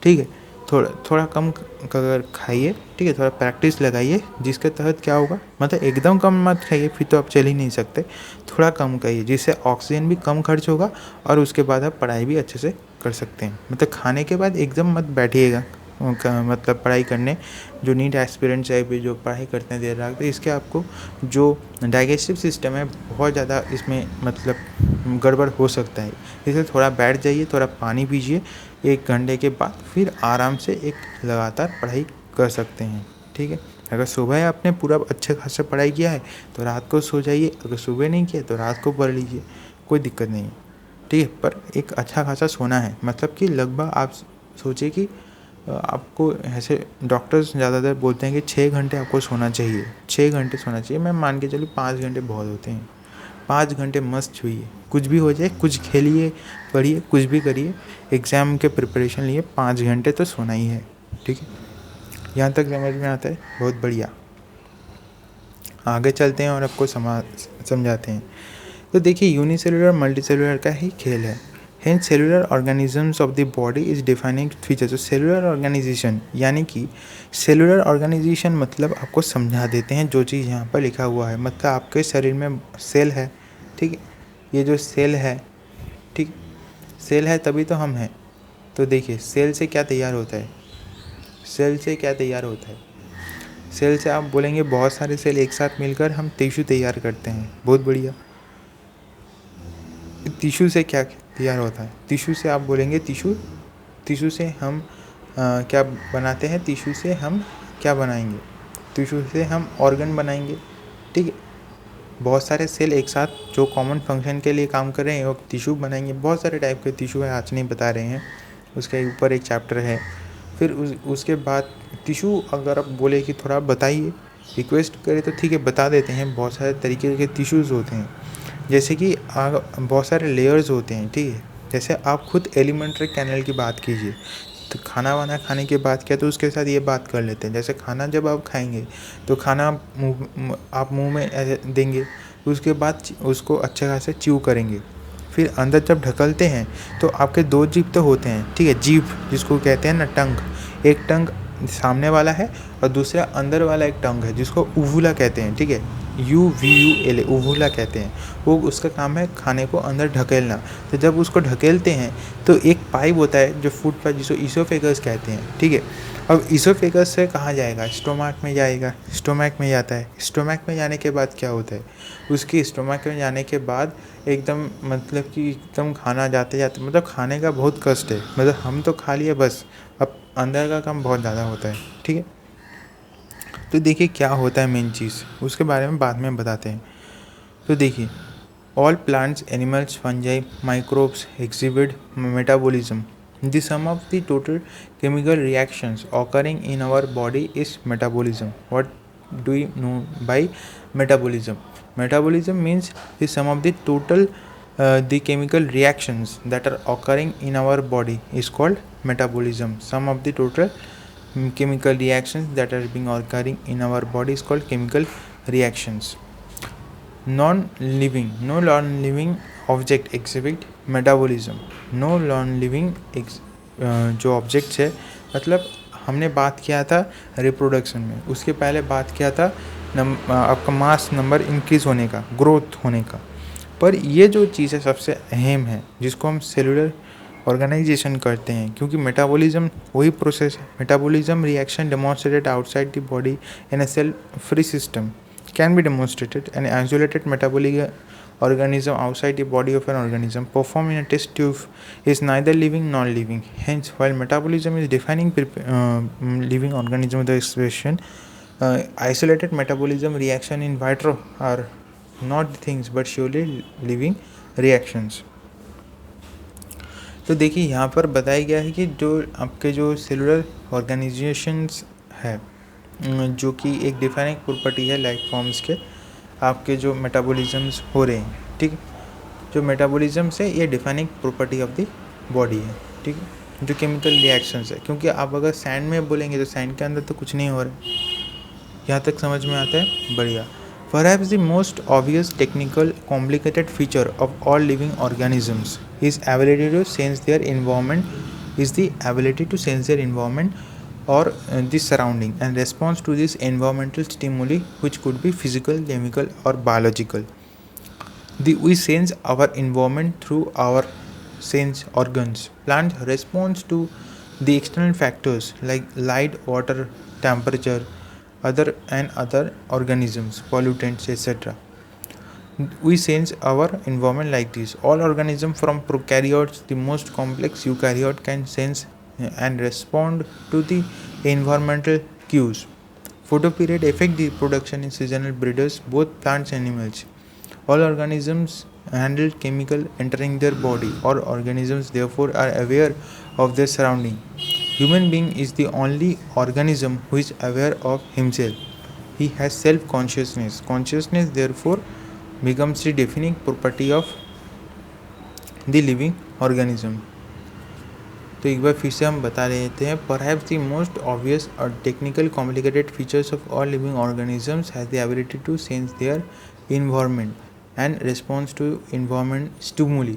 ठीक है। थोड़ा कम अगर खाइए, ठीक है, थोड़ा प्रैक्टिस लगाइए, जिसके तहत क्या होगा, मतलब एकदम कम मत खाइए, फिर तो आप चल ही नहीं सकते। थोड़ा कम खाइए, जिससे ऑक्सीजन भी कम खर्च होगा और उसके बाद आप पढ़ाई भी अच्छे से कर सकते हैं। मतलब खाने के बाद एकदम मत बैठिएगा मतलब पढ़ाई करने। जो नीट एस्पिरेंट्स है भी जो पढ़ाई करते हैं देर रात, तो इसके आपको जो डाइजेस्टिव सिस्टम है बहुत ज़्यादा इसमें मतलब गड़बड़ हो सकता है। इसलिए थोड़ा बैठ जाइए, थोड़ा पानी पीजिए, 1 घंटे के बाद फिर आराम से एक लगातार पढ़ाई कर सकते हैं, ठीक है। अगर सुबह आपने पूरा अच्छे खासा पढ़ाई किया है तो रात को सो जाइए, अगर सुबह नहीं किया तो रात को पढ़ लीजिए, कोई दिक्कत नहीं है, ठीक है। पर एक अच्छा खासा सोना है, मतलब कि लगभग आप सोचिए कि आपको ऐसे डॉक्टर्स ज़्यादातर बोलते हैं कि 6 घंटे आपको सोना चाहिए, 6 घंटे सोना चाहिए। मैं मान के चलूँ 5 घंटे बहुत होते हैं, 5 घंटे मस्त छुइए, कुछ भी हो जाए, कुछ खेलिए, पढ़िए, कुछ भी करिए, एग्ज़ाम के प्रिपरेशन लिए 5 घंटे तो सोना ही है, ठीक है। यहाँ तक समझ में आता है, बहुत बढ़िया। आगे चलते हैं और आपको समझाते हैं। तो देखिए यूनिसेलुलर मल्टीसेलुलर का ही खेल है। Hence cellular organisms of the body is defining features। तो सेलुलर ऑर्गेनाइजेशन यानी कि सेलुलर ऑर्गेनाइजेशन मतलब आपको समझा देते हैं जो चीज़ यहाँ पर लिखा हुआ है। मतलब आपके शरीर में सेल है, ठीक है, ये जो सेल है, ठीक, सेल है तभी तो हम हैं। तो देखिए सेल से क्या तैयार होता है, सेल से क्या तैयार होता है, सेल से आप बोलेंगे बहुत सारे सेल एक साथ मिलकर हम टिश्यू तैयार करते हैं, बहुत बढ़िया। टिश्यू से क्या तैयार होता है, टिश्यू से आप बोलेंगे टिश्यू से हम क्या बनाते हैं, टिश्यू से हम क्या बनाएंगे, टिश्यू से हम ऑर्गन बनाएंगे, ठीक है। बहुत सारे सेल एक साथ जो कॉमन फंक्शन के लिए काम कर रहे हैं वो टिश्यू बनाएंगे। बहुत सारे टाइप के टिश्यू है, आज नहीं बता रहे हैं, उसके ऊपर एक चैप्टर है। फिर उसके बाद टिश्यू अगर आप बोले कि थोड़ा बताइए, रिक्वेस्ट करें तो ठीक है बता देते हैं। बहुत सारे तरीके के टिश्यूज़ होते हैं, जैसे कि बहुत सारे लेयर्स होते हैं, ठीक है। जैसे आप खुद एलिमेंट्री कैनल की बात कीजिए, तो खाना वाना खाने की बात किया तो उसके साथ ये बात कर लेते हैं। जैसे खाना जब आप खाएंगे तो खाना आप मुंह में ऐसे देंगे, उसके बाद उसको अच्छे खासे च्यू करेंगे। फिर अंदर जब ढकलते हैं तो आपके 2 जीभ तो होते हैं, ठीक है। जीभ जिसको कहते हैं ना टंग, एक टंग सामने वाला है और दूसरा अंदर वाला एक टंग है जिसको उवुला कहते हैं, ठीक है। UVULA उवुला कहते हैं। वो उसका काम है खाने को अंदर ढकेलना। तो जब उसको ढकेलते हैं तो एक पाइप होता है जो फूड पाइप, जिसको ईसोफेगस कहते हैं, ठीक है। अब ईसोफेगस से कहाँ जाएगा? स्टोमक में जाएगा। स्टोमक में जाता है। स्टोमक में जाने के बाद क्या होता है? उसकी स्टोमक में जाने के बाद एकदम मतलब कि एकदम खाना जाते जाते मतलब खाने का बहुत कष्ट है। मतलब हम तो खा लिए बस, अब अंदर का काम बहुत ज़्यादा होता है, ठीक है। तो देखिए क्या होता है मेन चीज़, उसके बारे में बाद में बताते हैं। तो देखिए, all plants, animals, fungi, microbes exhibit metabolism. The sum of the total chemical reactions occurring in our body is metabolism. What do you know by metabolism? Metabolism means the sum of the total the chemical reactions that are occurring in our body is called metabolism. Sum of the total chemical reactions that are being occurring in our body is called chemical reactions. Non-living, no non-living object exhibit metabolism. No non living जो objects है, मतलब हमने बात किया था reproduction में, उसके पहले बात किया था आपका मास नंबर इंक्रीज होने का, ग्रोथ होने का। पर ये जो चीज़ है सबसे अहम है, जिसको हम सेलुलर ऑर्गेनाइजेशन करते हैं, क्योंकि मेटाबॉलिज्म वही प्रोसेस है। Metabolism reaction demonstrated outside the body in a cell free system can be demonstrated. An isolated metabolic organism outside the body of an organism performed in a test tube is neither living nor non-living. Hence, while metabolism is defining living organism, the expression isolated metabolism reaction in vitro are not things but surely living reactions. तो देखिए यहाँ पर बताया गया है कि जो आपके जो सेलुलर ऑर्गेनाइजेशंस है, जो कि एक डिफाइनिंग प्रॉपर्टी है लाइफ फॉर्म्स के, आपके जो मेटाबॉलिज्म्स हो रहे हैं, ठीक है। जो मेटाबॉलिज्म से ये defining property of the body है, ठीक है। जो केमिकल रिएक्शंस है, क्योंकि आप अगर सैंड में बोलेंगे तो सैंड के अंदर तो कुछ नहीं हो रहा है। यहाँ तक समझ में आता है? बढ़िया। Perhaps the most obvious technical complicated feature of all living organisms is the ability to sense their environment or the surrounding and response to this environmental stimuli, which could be physical, chemical or biological. We sense our environment through our sense organs. Plants respond to the external factors like light, water, temperature, other organisms, pollutants, etc. We sense our environment like this. All organisms from prokaryotes, the most complex eukaryote, can sense and respond to the environmental cues. Photoperiod affect the reproduction in seasonal breeders, both plants and animals. All organisms handle chemical entering their body. All organisms therefore are aware of their surrounding. Human being is the only organism who is aware of himself. He has self-consciousness. Consciousness therefore becomes the defining property of the living organism. तो एक बार फिर से हम बता देते हैं, perhaps the most obvious or technical complicated features of all living organisms has the ability to sense their environment and response to environment stimuli.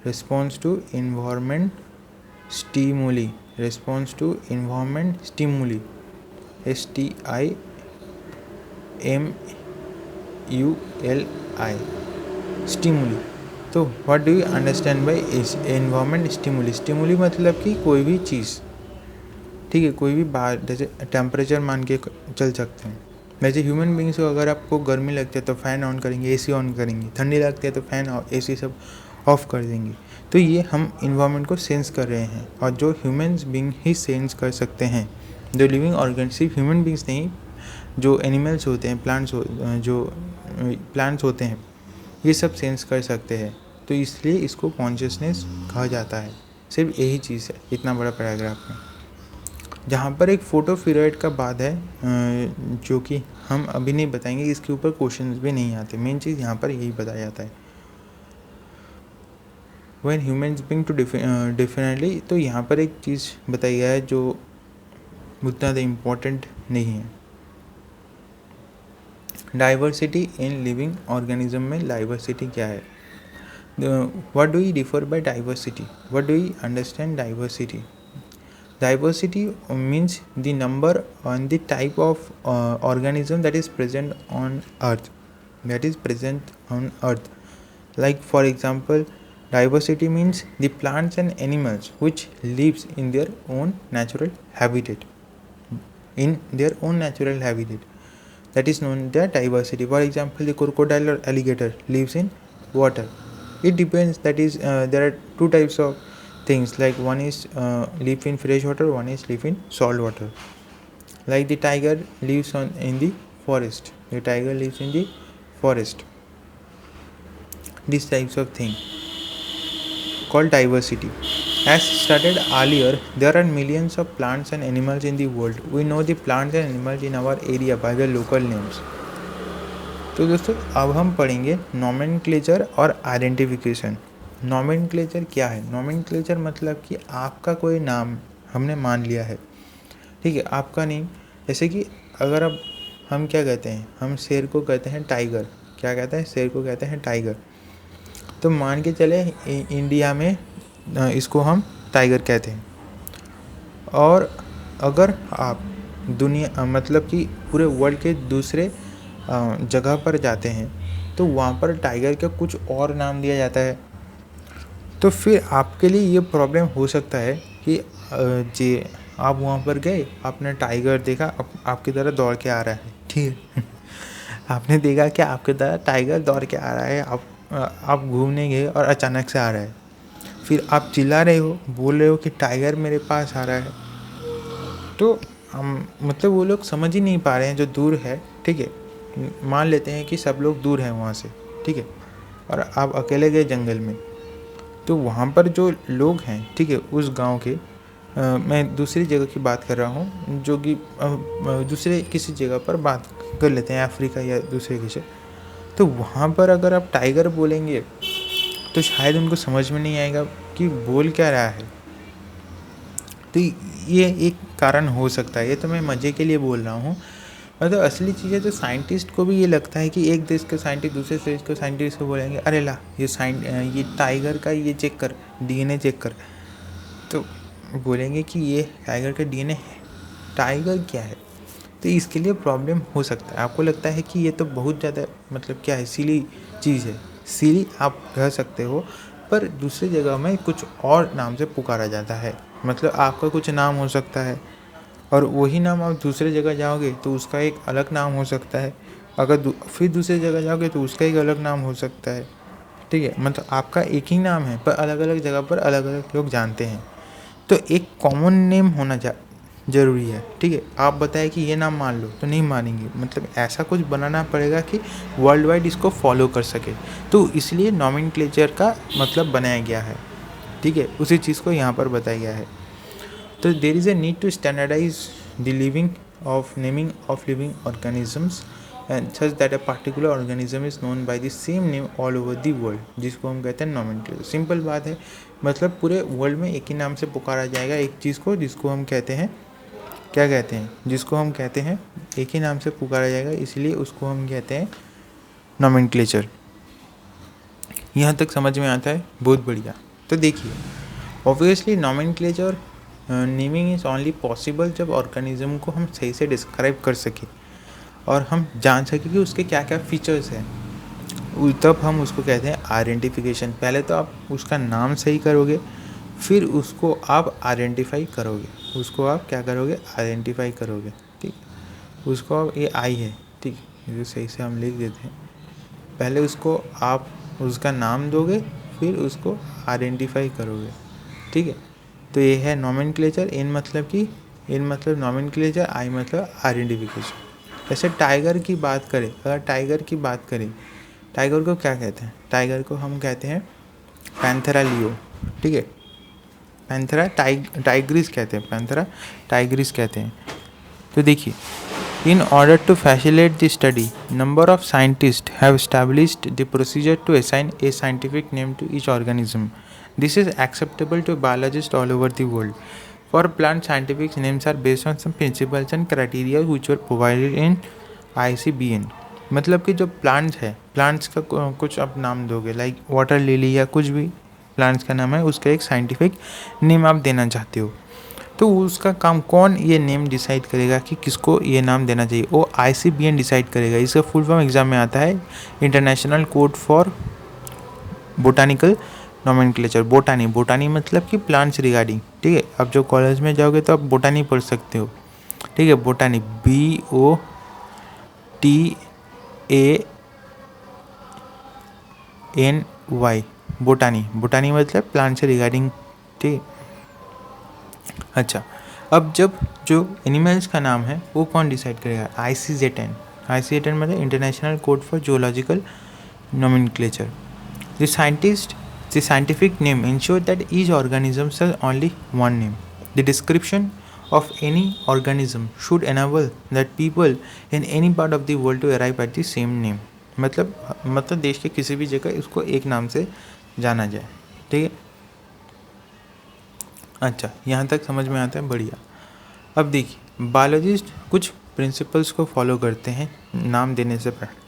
Response to environment stimuli. STIMULI. Stimuli. तो what do you understand by environment stimuli? Stimuli मतलब कि कोई भी चीज़, ठीक है, कोई भी बाहर, जैसे टेम्परेचर मान के चल सकते हैं। वैसे ह्यूमन बींग्स को अगर आपको गर्मी लगती है तो फ़ैन ऑन करेंगे, एसी ऑन करेंगे, ठंडी लगती है तो फ़ैन और एसी सब ऑफ कर देंगे। तो ये हम इन्वायरमेंट को सेंस कर रहे हैं, और जो ह्यूमन बींग ही सेंस कर सकते हैं। जो लिविंग ऑर्गन, सिर्फ ह्यूमन बींग्स नहीं, जो एनिमल्स होते हैं, जो प्लांट्स होते हैं, ये सब सेंस कर सकते हैं, तो इसलिए इसको कॉन्शियसनेस कहा जाता है। सिर्फ यही चीज़ है इतना बड़ा पैराग्राफ में। जहाँ पर एक फोटो पीरियड का बाद है, जो कि हम अभी नहीं बताएंगे, इसके ऊपर क्वेश्चंस भी नहीं आते। मेन चीज़ यहाँ पर यही बताया जाता है। When humans being to differently, तो यहाँ पर एक चीज़ बताई गया है जो उतना इम्पोर्टेंट नहीं है। डाइवर्सिटी इन लिविंग ऑर्गेनिज्म में डाइवर्सिटी क्या है? What do you differ by diversity? What do you understand diversity? Diversity means the number and the type of organism that is present on earth, like for example, diversity means the plants and animals which lives in their own natural habitat, that is known as diversity. For example, the crocodile or alligator lives in water. It depends, that is there are two types of things, like one is live in fresh water, one is live in salt water. Like the tiger lives in the forest, these types of thing called diversity. As stated earlier, there are millions of plants and animals in the world. We know the plants and animals in our area by the local names. तो दोस्तों अब हम पढ़ेंगे nomenclature और identification. Nomenclature क्या है? Nomenclature मतलब कि आपका कोई नाम हमने मान लिया है, ठीक है, आपका नेम। जैसे कि अगर अब हम क्या कहते हैं, हम शेर को कहते हैं टाइगर। क्या कहते हैं? शेर को कहते हैं टाइगर। तो मान के चले इंडिया में इसको हम टाइगर कहते हैं। और अगर आप दुनिया मतलब कि पूरे वर्ल्ड के दूसरे जगह पर जाते हैं तो वहाँ पर टाइगर का कुछ और नाम दिया जाता है। तो फिर आपके लिए ये प्रॉब्लम हो सकता है कि जी आप वहाँ पर गए, आपने टाइगर देखा, आपकी तरह दौड़ के आ रहा है, ठीक है आपने देखा कि आपकी तरह टाइगर दौड़ के आ रहा है, आप घूमने गए और अचानक से आ रहा है। फिर आप चिल्ला रहे हो, बोल रहे हो कि टाइगर मेरे पास आ रहा है। तो हम मतलब वो लोग समझ ही नहीं पा रहे हैं जो दूर है, ठीक है, मान लेते हैं कि सब लोग दूर हैं वहाँ से, ठीक है, और आप अकेले गए जंगल में। तो वहाँ पर जो लोग हैं, ठीक है, उस गांव के मैं दूसरी जगह की बात कर रहा हूँ, जो कि दूसरे किसी जगह पर बात कर लेते हैं, अफ्रीका या दूसरे किसी। तो वहाँ पर अगर आप टाइगर बोलेंगे तो शायद उनको समझ में नहीं आएगा कि बोल क्या रहा है। तो ये एक कारण हो सकता है। ये तो मैं मज़े के लिए बोल रहा हूँ, मतलब असली चीज़ है। तो साइंटिस्ट को भी ये लगता है कि एक देश के साइंटिस्ट दूसरे देश के साइंटिस्ट को बोलेंगे, अरे ला ये टाइगर का ये चेक कर, डीएनए चेक कर। तो बोलेंगे कि ये टाइगर का डीएनए है, टाइगर क्या है? तो इसके लिए प्रॉब्लम हो सकता है। आपको लगता है कि ये तो बहुत ज़्यादा मतलब क्या है, सिली चीज़ है, सिली आप कह सकते हो, पर दूसरी जगह में कुछ और नाम से पुकारा जाता है। मतलब आपका कुछ नाम हो सकता है और वही नाम आप दूसरे जगह जाओगे तो उसका एक अलग नाम हो सकता है। अगर फिर दूसरी जगह जाओगे तो उसका एक अलग नाम हो सकता है, ठीक है। मतलब आपका एक ही नाम है पर अलग अलग जगह पर अलग अलग लोग जानते हैं। तो एक कॉमन नेम होना ज़रूरी है, ठीक है। आप बताएं कि ये नाम मान लो तो नहीं मानेंगे, मतलब ऐसा कुछ बनाना पड़ेगा कि वर्ल्ड वाइड इसको फॉलो कर सके। तो इसलिए नॉमेनक्लेचर का मतलब बनाया गया है, ठीक है, उसी चीज़ को यहाँ पर बताया गया है। तो there is a need to standardize the naming of living organisms and such that a particular organism is known by the same name all over the world, जिसको हम कहते हैं नॉमेनक्लेचर। सिंपल बात है, मतलब पूरे वर्ल्ड में एक ही नाम से पुकारा जाएगा एक चीज़ को, जिसको हम कहते हैं, क्या कहते हैं, जिसको हम कहते हैं एक ही नाम से पुकारा जाएगा, इसलिए उसको हम कहते हैं नॉमेनक्लेचर। यहाँ तक समझ में आता है? बहुत बढ़िया। तो देखिए, obviously nomenclature naming is only possible जब ऑर्गेनिज्म को हम सही से डिस्क्राइब कर सकें और हम जान सकें कि उसके क्या क्या फीचर्स हैं, तब हम उसको कहते हैं आइडेंटिफिकेशन। पहले तो आप उसका नाम सही करोगे, फिर उसको आप आइडेंटिफाई करोगे, उसको आप क्या करोगे, आइडेंटिफाई करोगे, ठीक। उसको आप, ये आई है, ठीक, ये सही से हम लिख देते हैं। पहले उसको आप उसका नाम दोगे, फिर उसको आइडेंटिफाई करोगे, ठीक है। तो ये है नॉमेनक्लेचर। इन मतलब नॉमेनक्लेचर, आई मतलब आइडेंटिफिकेशन, जैसे टाइगर की बात करें, अगर टाइगर की बात करें, टाइगर को क्या कहते हैं? टाइगर को हम कहते हैं पैंथेरा लियो, ठीक है। पैंथेरा टाइग्रिस कहते हैं, पैंथेरा टाइग्रिस कहते हैं। तो देखिए, in order to facilitate the study, number of scientists have established the procedure to assign a scientific name to each organism. This is acceptable to biologists all over the world. For plant, scientific names are based on some principles and criteria which were provided in ICBN. मतलब कि जो plants है, plants का कुछ आप नाम दोगे, like water lily या कुछ भी प्लांट्स का नाम है, उसका एक साइंटिफिक नेम आप देना चाहते हो, तो उसका काम कौन ये नेम डिसाइड करेगा कि किसको ये नाम देना चाहिए? वो ICBN डिसाइड करेगा। इसका फुल फॉर्म एग्जाम में आता है international code for botanical nomenclature. बोटानी मतलब कि प्लांट्स रिगार्डिंग, ठीक है। अब जो कॉलेज में जाओगे तो आप बोटानी पढ़ सकते हो, ठीक है। बोटानी BOTANY, बोटानी मतलब प्लांट से रिगार्डिंग, ठीक है। अच्छा, अब जब जो एनिमल्स का नाम है वो कौन डिसाइड करेगा? ICZN मतलब international code for geological nomenclature. The scientific name ensure that each organism has only one name. The description of any organism should enable that people in any part of the world to arrive at the same name. मतलब देश के किसी भी जगह इसको एक नाम से जाना जाए, ठीक है। अच्छा, यहाँ तक समझ में आता है, बढ़िया। अब देखिए, बायोलॉजिस्ट कुछ प्रिंसिपल्स को फॉलो करते हैं नाम देने से पहले,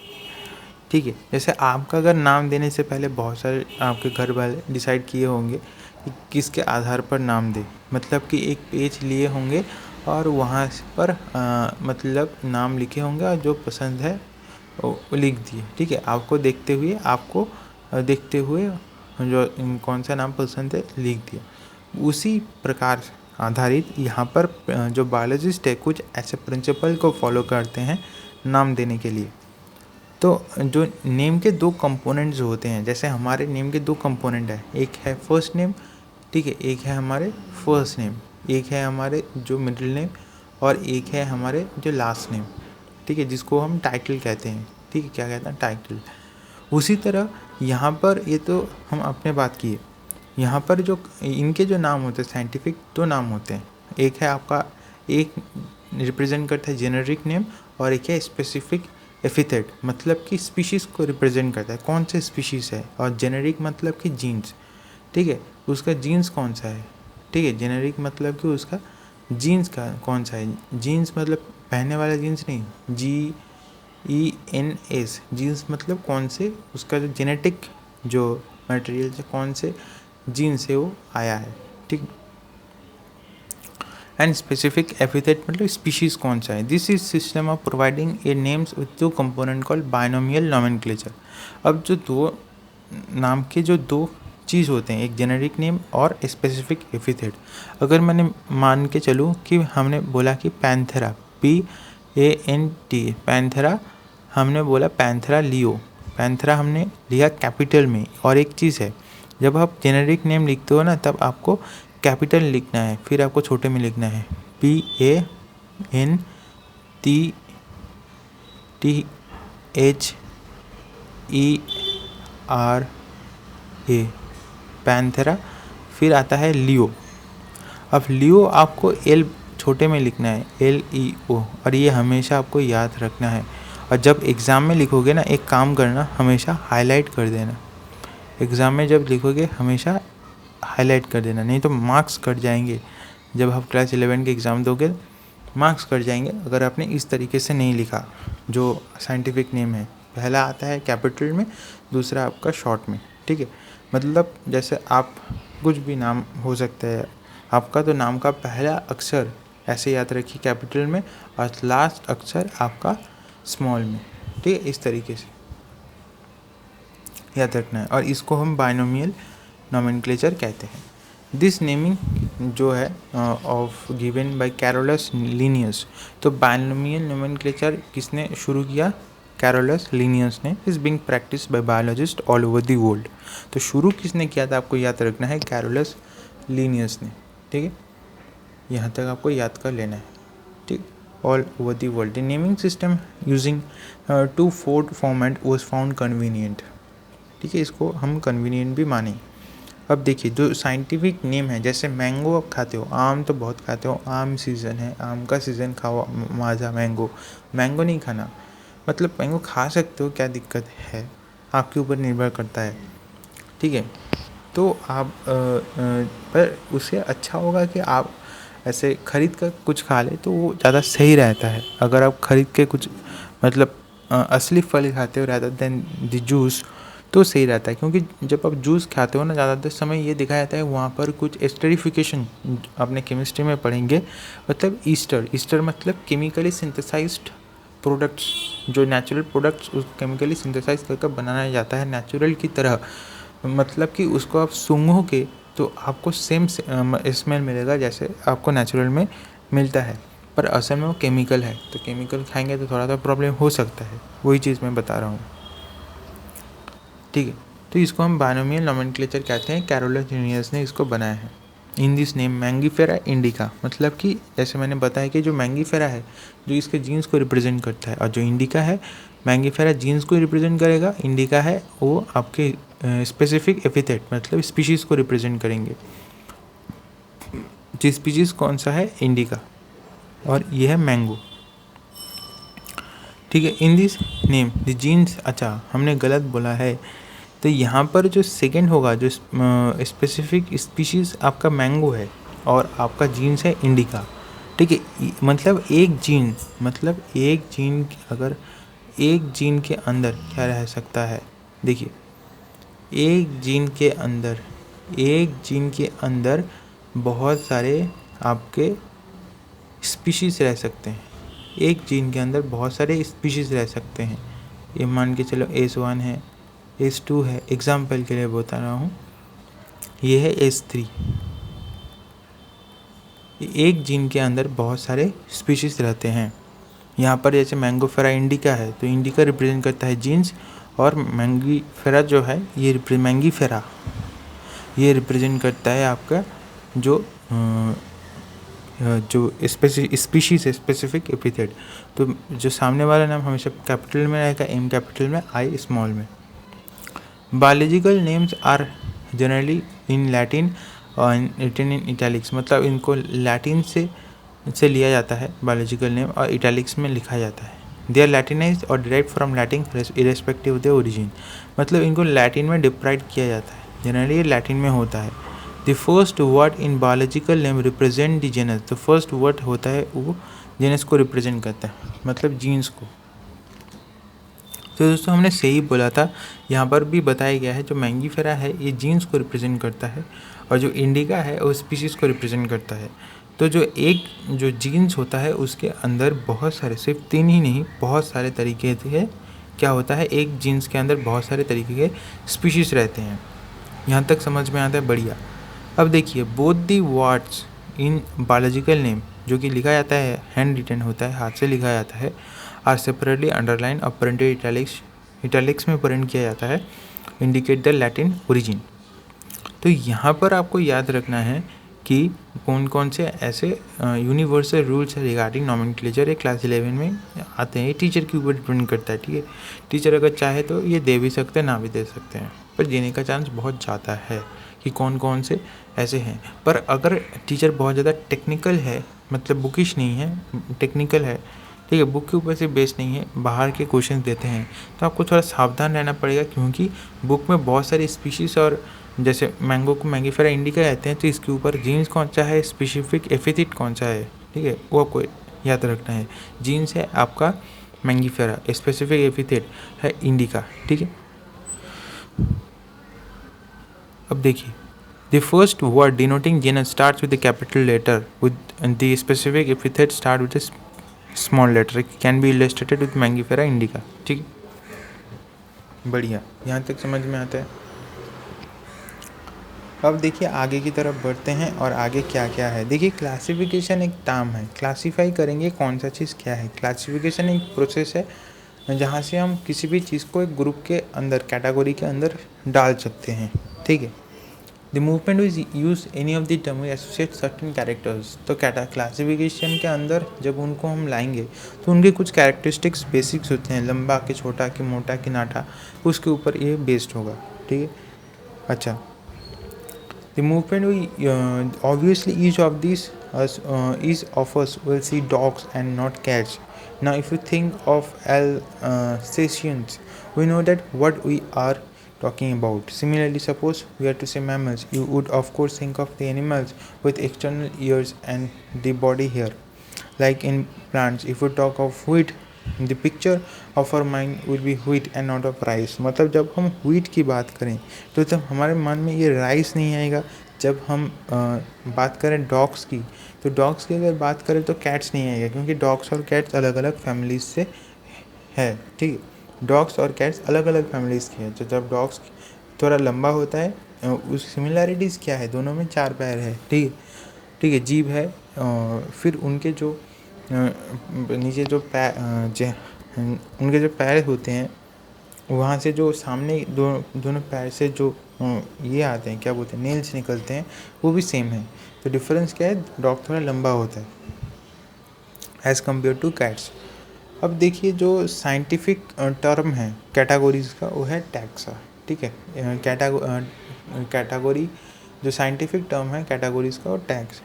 ठीक है। जैसे आपका अगर नाम देने से पहले बहुत सारे आपके घर वाले डिसाइड किए होंगे कि किसके आधार पर नाम दे, मतलब कि एक पेज लिए होंगे और वहाँ पर मतलब नाम लिखे होंगे और जो पसंद है वो लिख दिए, ठीक है। आपको देखते हुए जो कौन सा नाम पसंद है लिख दिया। उसी प्रकार आधारित यहाँ पर जो बायोलॉजिस्ट है कुछ ऐसे प्रिंसिपल को फॉलो करते हैं नाम देने के लिए। तो जो नेम के दो कंपोनेंट्स होते हैं, जैसे हमारे नेम के दो कंपोनेंट है, एक है फर्स्ट नेम, ठीक है, एक है हमारे फर्स्ट नेम, एक है हमारे जो मिडिल नेम और एक है हमारे जो लास्ट नेम, ठीक है, जिसको हम टाइटल कहते हैं, ठीक है। क्या कहते हैं? टाइटल। उसी तरह यहाँ पर ये तो हम अपने बात किए, यहाँ पर जो इनके जो नाम होते हैं साइंटिफिक दो नाम होते हैं, एक है आपका, एक रिप्रेजेंट करता है जेनेरिक नेम और एक है स्पेसिफिक एपिथेट, मतलब कि स्पीशीज़ को रिप्रेजेंट करता है, कौन से स्पीशीज़ है। और जेनेरिक मतलब कि जीन्स, ठीक है, उसका जीन्स कौन सा है, ठीक है। जेनेरिक मतलब कि उसका जीन्स का कौन सा है। जीन्स मतलब पहनने वाला जीन्स नहीं, GENS, जीन्स मतलब कौन से, उसका जो जेनेटिक जो मटेरियल से कौन से जीन से वो आया है, ठीक। एंड स्पेसिफिक एपिथेट मतलब स्पीशीज़ कौन सा है। This is system of providing A names with to component called binomial nomenclature. अब जो दो नाम के जो दो चीज़ होते हैं, एक जेनेरिक नेम और स्पेसिफिक एपिथेट। अगर मैंने मान के चलूँ कि हमने बोला कि पैंथेरा, PANT, पैंथेरा, हमने बोला पैंथेरा लियो, पैंथेरा हमने लिया कैपिटल में। और एक चीज़ है, जब आप जेनेरिक नेम लिखते हो ना तब आपको कैपिटल लिखना है, फिर आपको छोटे में लिखना है PANTHERA, पैंथेरा। फिर आता है लियो। अब लियो आपको L छोटे में लिखना है, LEO, और ये हमेशा आपको याद रखना है। और जब एग्ज़ाम में लिखोगे ना, एक काम करना, हमेशा हाईलाइट कर देना। एग्ज़ाम में जब लिखोगे हमेशा हाईलाइट कर देना, नहीं तो मार्क्स कट जाएंगे। जब आप क्लास 11 के एग्ज़ाम दोगे मार्क्स कट जाएंगे अगर आपने इस तरीके से नहीं लिखा। जो साइंटिफिक नेम है, पहला आता है कैपिटल में, दूसरा आपका शॉर्ट में, ठीक है। मतलब जैसे आप कुछ भी नाम हो सकता है आपका, तो नाम का पहला अक्षर ऐसे याद रखिए कैपिटल में और लास्ट अक्षर आपका स्मॉल में, ठीक है। इस तरीके से याद रखना है और इसको हम बायनोमियल नोमेनक्लेचर कहते हैं। दिस नेमिंग जो है of given by Carolus Linnaeus. तो बायनोमियल नोमेनक्लेचर किसने शुरू किया? कैरोलस लिनियस ने। Is being practice by biologist all over the world. तो शुरू किसने किया था आपको याद रखना है, कैरोलस लिनियस ने, ठीक है। यहाँ तक आपको याद कर लेना है, ठीक। all over the world. The naming system using two-fold format was found convenient. ठीक है, इसको हम कन्वीनियंट भी माने। अब देखिए जो साइंटिफिक नेम है, जैसे मैंगो आप खाते हो, आम तो बहुत खाते हो, आम सीज़न है, आम का सीज़न खाओ, माजा मैंगो। मैंगो नहीं खाना, मतलब मैंगो खा सकते हो, क्या दिक्कत है, आपके ऊपर निर्भर करता है। ठीक है, तो आप पर उससे अच्छा होगा कि आप ऐसे खरीद कर कुछ खा ले तो वो ज़्यादा सही रहता है। अगर आप खरीद के कुछ मतलब असली फल खाते हो रादर देन द जूस, तो सही रहता है। क्योंकि जब आप जूस खाते हो ना, ज़्यादातर समय ये दिखाया जाता है वहाँ पर कुछ एस्टरिफिकेशन, आपने केमिस्ट्री में पढ़ेंगे, मतलब ईस्टर मतलब केमिकली सिंथेसाइज्ड प्रोडक्ट्स, जो नेचुरल प्रोडक्ट्स उस केमिकली सिंथेसाइज करके बनाया जाता है नेचुरल की तरह। मतलब कि उसको आप सूंघोगे तो आपको सेम स्मेल मिलेगा जैसे आपको नेचुरल में मिलता है, पर असल में वो केमिकल है। तो केमिकल खाएंगे तो थोड़ा सा प्रॉब्लम हो सकता है, वही चीज़ मैं बता रहा हूँ। ठीक है, तो इसको हम बायनोमियल नोमेनक्लेचर कहते हैं। कैरोलस लिनियस ने इसको बनाया है। In this name Mangifera indica, मतलब कि जैसे मैंने बताया कि जो मैंगीफेरा है जो इसके जीन्स को रिप्रेजेंट करता है, और जो इंडिका है, मैंगीफेरा जीन्स को रिप्रेजेंट करेगा, इंडिका है वो आपके स्पेसिफिक एपिथेट मतलब स्पीशीज़ को रिप्रेजेंट करेंगे। जो स्पीशीज़ कौन सा है, इंडिका, और ये है मैंगो। ठीक है, in this name the genus, अच्छा हमने गलत बोला है, तो यहाँ पर जो सेकंड होगा, जो स्पेसिफिक स्पीशीज़ आपका मैंगो है और आपका जीन्स है इंडिका। ठीक है, मतलब एक जीन, अगर एक जीन के अंदर क्या रह सकता है, देखिए एक जीन के अंदर बहुत सारे आपके स्पीशीज़ रह सकते हैं। एक जीन के अंदर बहुत सारे स्पीशीज़ रह सकते हैं। ये मान के चलो S1 है, S2 है, एग्जाम्पल के लिए बता रहा हूँ, ये है S3। एक जीन के अंदर बहुत सारे स्पीशीज़ रहते हैं। यहाँ पर जैसे मैंगोफेरा इंडिका है, तो इंडिका रिप्रेजेंट करता है जीन्स, और मैंगीफेरा जो है ये मैंगीफेरा ये रिप्रेजेंट करता है आपका जो स्पीशीज़ है, स्पेसिफिक एपिथेट। तो जो सामने वाला नाम हमेशा कैपिटल में रहेगा, M कैपिटल में, I स्मॉल में। Biological names are generally in Latin और रिटन इन इटैलिक्स, मतलब इनको लैटिन से लिया जाता है बायोलॉजिकल नेम, और इटैलिक्स में लिखा जाता है। दे आर लैटिनाइज्ड और derive from Latin irrespective of the origin, मतलब इनको लैटिन में डिप्राइव किया जाता है, जनरली ये लैटिन में होता है। The first word in biological name represent the genus, तो फर्स्ट वर्ड होता है वो जेनस को रिप्रेजेंट करता है, मतलब जीन्स को। तो दोस्तों हमने सही बोला था, यहाँ पर भी बताया गया है जो मैंगीफेरा है ये जीन्स को रिप्रेजेंट करता है, और जो इंडिका है वो स्पीशीज़ को रिप्रेजेंट करता है। तो जो जीन्स होता है उसके अंदर बहुत सारे, सिर्फ 3 ही नहीं, बहुत सारे तरीके थे, क्या होता है, एक जीन्स के अंदर बहुत सारे तरीके के स्पीशीज़ रहते हैं। यहाँ तक समझ में आता है, बढ़िया। अब देखिए both the words in biological name, जो कि लिखा जाता है, हैंड रिटन होता है, हाथ से लिखा जाता है, आर सेपरेटली अंडरलाइन और प्रिंटेड इटैलिक्स में प्रिंट किया जाता है, इंडिकेट द लैटिन ओरिजिन। तो यहाँ पर आपको याद रखना है कि कौन कौन से ऐसे यूनिवर्सल रूल्स है रिगार्डिंग नोमेनक्लेचर, ये क्लास 11 में आते हैं। ये टीचर के ऊपर डिपेंड करता है। ठीक है, टीचर अगर चाहे तो ये दे भी सकते हैं, ना भी दे सकते हैं, पर देने का चांस बहुत ज़्यादा है कि कौन कौन से ऐसे हैं। पर अगर टीचर बहुत ज़्यादा टेक्निकल है, मतलब बुकिश नहीं है, टेक्निकल है, ठीक है, बुक के ऊपर से बेस नहीं है, बाहर के क्वेश्चन देते हैं, तो आपको थोड़ा सावधान रहना पड़ेगा, क्योंकि बुक में बहुत सारी स्पीशीज़, और जैसे मैंगो को मैंगीफेरा इंडिका कहते हैं, तो इसके ऊपर जीन्स कौन सा है, स्पेसिफिक एपिथेट कौन सा है, ठीक है, वो आपको याद रखना है। जीन्स है आपका मैंगीफेरा, स्पेसिफिक एपिथेट है इंडिका। ठीक है, अब देखिए the first word denoting genus starts with the capital letter, with the specific epithet start with small letter, can be illustrated with Mangifera indica. ठीक है, बढ़िया, यहाँ तक समझ में आता है। अब देखिए आगे की तरफ बढ़ते हैं, और आगे क्या क्या है। देखिए क्लासिफिकेशन एक टर्म है, क्लासीफाई करेंगे कौन सा चीज़ क्या है। क्लासिफिकेशन एक प्रोसेस है जहाँ से हम किसी भी चीज़ को एक ग्रुप के अंदर, कैटेगरी के अंदर डाल सकते हैं। ठीक है, the movement is use any of the term associate certain characters. तो क्लासिफिकेशन के अंदर जब उनको हम लाएंगे तो उनके कुछ कैरेक्टरिस्टिक्स बेसिक्स होते हैं, लंबा कि छोटा कि मोटा कि नाटा, उसके ऊपर ये बेस्ड होगा। ठीक है, अच्छा। The movement we obviously each of these each of us will see dogs and not cats. Now, if you think of Alsatians, we know that what we are talking about. Similarly, suppose we are to say mammals, you would of course think of the animals with external ears and the body hair. Like in plants, if we talk of wheat, the picture of our mind will be wheat and not of rice। मतलब जब हम wheat की बात करें तो तब हमारे मन में ये राइस नहीं आएगा। जब हम बात करें डॉग्स की, तो डॉग्स की अगर बात करें तो कैट्स नहीं आएगा, क्योंकि डॉग्स और कैट्स अलग अलग फैमिलीज से है। ठीक है, डॉग्स और कैट्स अलग अलग फैमिलीज की है। तो जब डॉग्स थोड़ा लंबा होता है, उस सिमिलैरिटीज़ क्या है, दोनों में 4 पैर है। ठीक है, ठीक है, जीभ है। फिर उनके जो नीचे जो उनके जो पैर होते हैं, वहाँ से जो सामने दोनों पैर से जो ये आते हैं, क्या बोलते हैं, नेल्स निकलते हैं, वो भी सेम है। तो डिफरेंस क्या है, डॉग थोड़ा लंबा होता है एज़ कम्पेयर टू कैट्स। अब देखिए, जो साइंटिफिक टर्म है कैटेगोरीज का, वो है टैक्सा। ठीक है, कैटेगोरी जो साइंटिफिक टर्म है कैटेगोरीज का, वो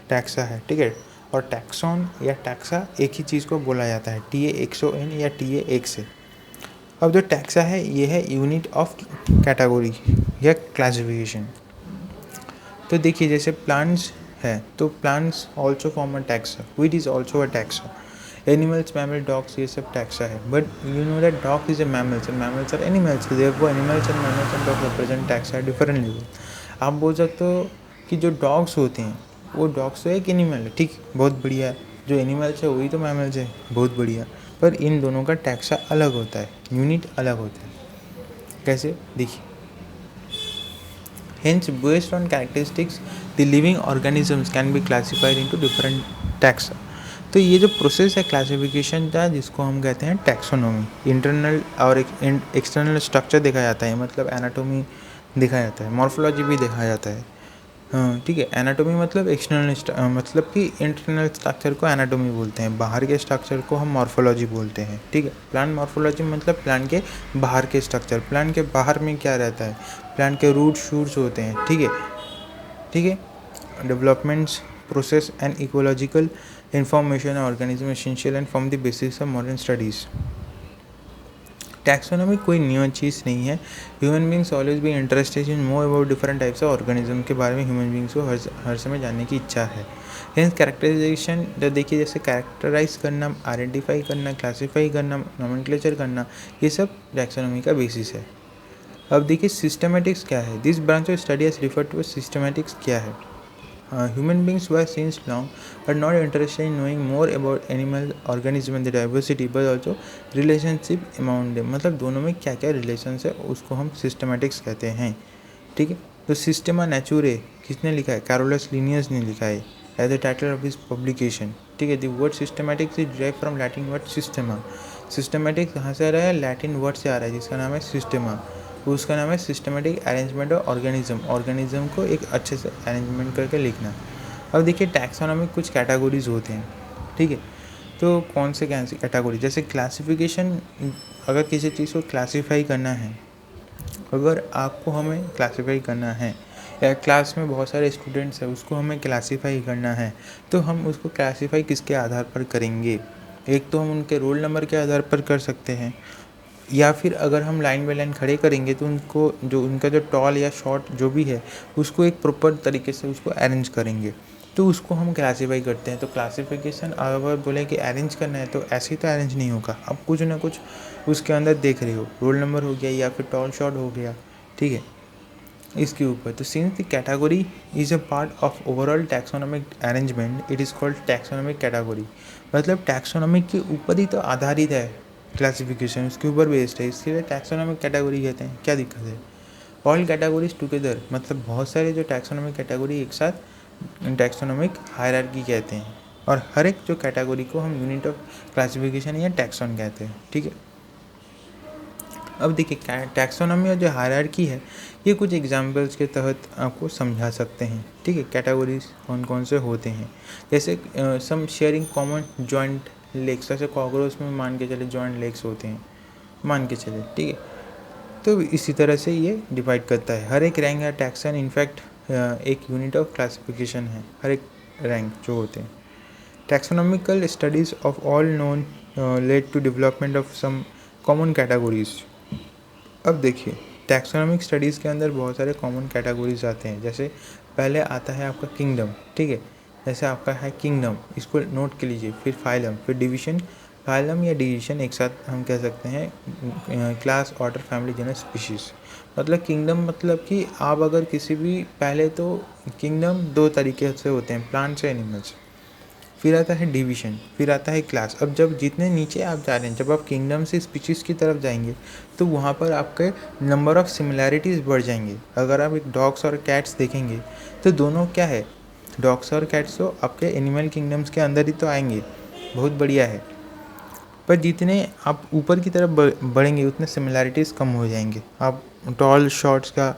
टैक्सा है। ठीक है, और टैक्सॉन या टैक्सा एक ही चीज़ को बोला जाता है, TAXON या TA से। अब जो टैक्सा है ये है यूनिट ऑफ कैटेगरी या क्लासिफिकेशन। तो देखिए, जैसे प्लांट्स है तो plants also form a taxa, wheat is also a taxa, animals, mammal, dogs, ये सब टैक्सा है। But you know that dog is a mammals and mammals are animals, therefore animals and mammals and dog represent taxa different level. आप बोल सकते हो कि जो dogs होते हैं वो डॉग्स तो एक एनिमल है, ठीक, बहुत बढ़िया है। जो एनिमल्स है वही तो मैमल्स है, बहुत बढ़िया। पर इन दोनों का टैक्सा अलग होता है, यूनिट अलग होता है। कैसे, देखिए, hence based on characteristics the living organisms can be classified into different taxa। तो ये जो प्रोसेस है क्लासिफिकेशन का, जिसको हम कहते हैं टैक्सोनॉमी, इंटरनल और एक्सटर्नल स्ट्रक्चर देखा जाता है, मतलब एनाटोमी देखा जाता है, मॉर्फोलॉजी भी देखा जाता है। हाँ, ठीक है, एनाटोमी मतलब एक्सटर्नल, मतलब कि इंटरनल स्ट्रक्चर को एनाटोमी बोलते हैं, बाहर के स्ट्रक्चर को हम मॉर्फोलॉजी बोलते हैं। ठीक है, प्लांट मॉर्फोलॉजी मतलब प्लांट के बाहर के स्ट्रक्चर, प्लांट के बाहर में क्या रहता है, प्लांट के रूट शूट्स होते हैं। ठीक है, ठीक है, developments, process and ecological information organism essential and form the basis of modern studies. Taxonomy कोई न्यू चीज़ नहीं है। Human beings always be interested in more about different types of organism के बारे में ह्यूमन बींग्स को हर समय जानने की इच्छा है। हेंस कैरेक्टराइजेशन, जब देखिए, जैसे कैरेक्टराइज करना, आइडेंटिफाई करना, क्लासीफाई करना, नोमेनक्लेचर करना, ये सब टैक्सोनॉमी का बेसिस है। अब देखिए सिस्टमेटिक्स क्या है। This branch of study as refer to systematics क्या है। Human beings were since long but not interested in knowing more about animal organism and the diversity but also relationship among them। मतलब दोनों में क्या क्या relations है उसको हम सिस्टमेटिक्स कहते हैं। ठीक है, तो सिस्टेमा नेचुरे किसने लिखा है, कैरोलस लिनियस ने लिखा है as the title of this publication. ठीक है, the word systematics is derived from Latin word systema. Systematics कहाँ से आ रहा है, लैटिन वर्ड से आ रहा है जिसका नाम है सिस्टेमा। उसका नाम है systematic arrangement of organism, organism को एक अच्छे से अरेंजमेंट करके लिखना। अब देखिए, टैक्सोनॉमी कुछ कैटेगरीज होते हैं। ठीक है, तो कौन से कैटेगरी, जैसे क्लासिफिकेशन, अगर किसी चीज़ को क्लासीफाई करना है, अगर आपको हमें क्लासीफाई करना है, या क्लास में बहुत सारे स्टूडेंट्स हैं उसको हमें क्लासीफाई करना है, तो हम उसको क्लासीफाई किसके आधार पर करेंगे। एक तो हम उनके रोल नंबर के आधार पर कर सकते हैं, या फिर अगर हम लाइन बाई लाइन खड़े करेंगे तो उनको जो उनका जो टॉल या शॉर्ट जो भी है उसको एक प्रॉपर तरीके से उसको अरेंज करेंगे, तो उसको हम क्लासीफाई करते हैं। तो क्लासिफिकेशन अगर बोले कि अरेंज करना है तो ऐसे ही तो अरेंज नहीं होगा, अब कुछ ना कुछ उसके अंदर देख रहे हो, रोल नंबर हो गया या फिर टॉल शॉर्ट हो गया। ठीक है, इसके ऊपर तो since the category is a part of overall taxonomic arrangement it is called taxonomic category. मतलब टैक्सोनॉमिक के ऊपर ही तो आधारित है क्लासिफिकेशन, उसके ऊपर बेस्ड है, इसके लिए टैक्सोनॉमिक कैटेगरी कहते हैं। क्या दिक्कत है, ऑल कैटेगरीज टुगेदर, मतलब बहुत सारे जो टैक्सोनॉमिक कैटेगरी एक साथ टैक्सोनॉमिक हायरार्की कहते हैं, और हर एक जो कैटेगरी को हम यूनिट ऑफ क्लासिफिकेशन या टैक्सोन कहते हैं। ठीक है, अब देखिए टैक्सोनॉमी और जो हायरार्की है ये कुछ एग्जाम्पल्स के तहत आपको समझा सकते हैं, ठीक है। कैटेगरीज कौन कौन से होते हैं, जैसे सम शेयरिंग कॉमन जॉइंट लेग्स, जैसे कॉकरोच में मान के चले जॉइंट लेग्स होते हैं, मान के चले, ठीक है। तो इसी तरह से ये डिवाइड करता है। हर एक रैंक या टैक्सन इनफैक्ट एक यूनिट ऑफ क्लासिफिकेशन है, हर एक रैंक जो होते हैं। Taxonomical studies of all known led to development of some common categories. अब देखिए टैक्सोनॉमिक स्टडीज़ के अंदर बहुत सारे कॉमन कैटेगरीज आते हैं। जैसे पहले आता है आपका किंगडम, ठीक है। जैसे आपका है किंगडम, इसको नोट कर लीजिए। फिर फाइलम, फिर डिवीजन। फाइलम या डिवीजन एक साथ हम कह सकते हैं class, order, family, genus, species. मतलब किंगडम मतलब कि आप अगर किसी भी, पहले तो किंगडम दो तरीके से होते हैं, प्लांट्स या एनिमल्स। फिर आता है डिवीजन, फिर आता है क्लास। अब जब जितने नीचे आप जा रहे हैं, जब आप किंगडम से स्पीशीज़ की तरफ जाएंगे तो वहाँ पर आपके नंबर ऑफ़ सिमिलैरिटीज़ बढ़ जाएंगे। अगर आप एक डॉग्स और कैट्स देखेंगे तो दोनों क्या है, डॉग्स और कैट्स तो आपके एनिमल किंगडम्स के अंदर ही तो आएंगे, बहुत बढ़िया है। पर जितने आप ऊपर की तरफ बढ़ेंगे उतने सिमिलैरिटीज़ कम हो जाएंगे। आप टॉल शॉर्ट्स का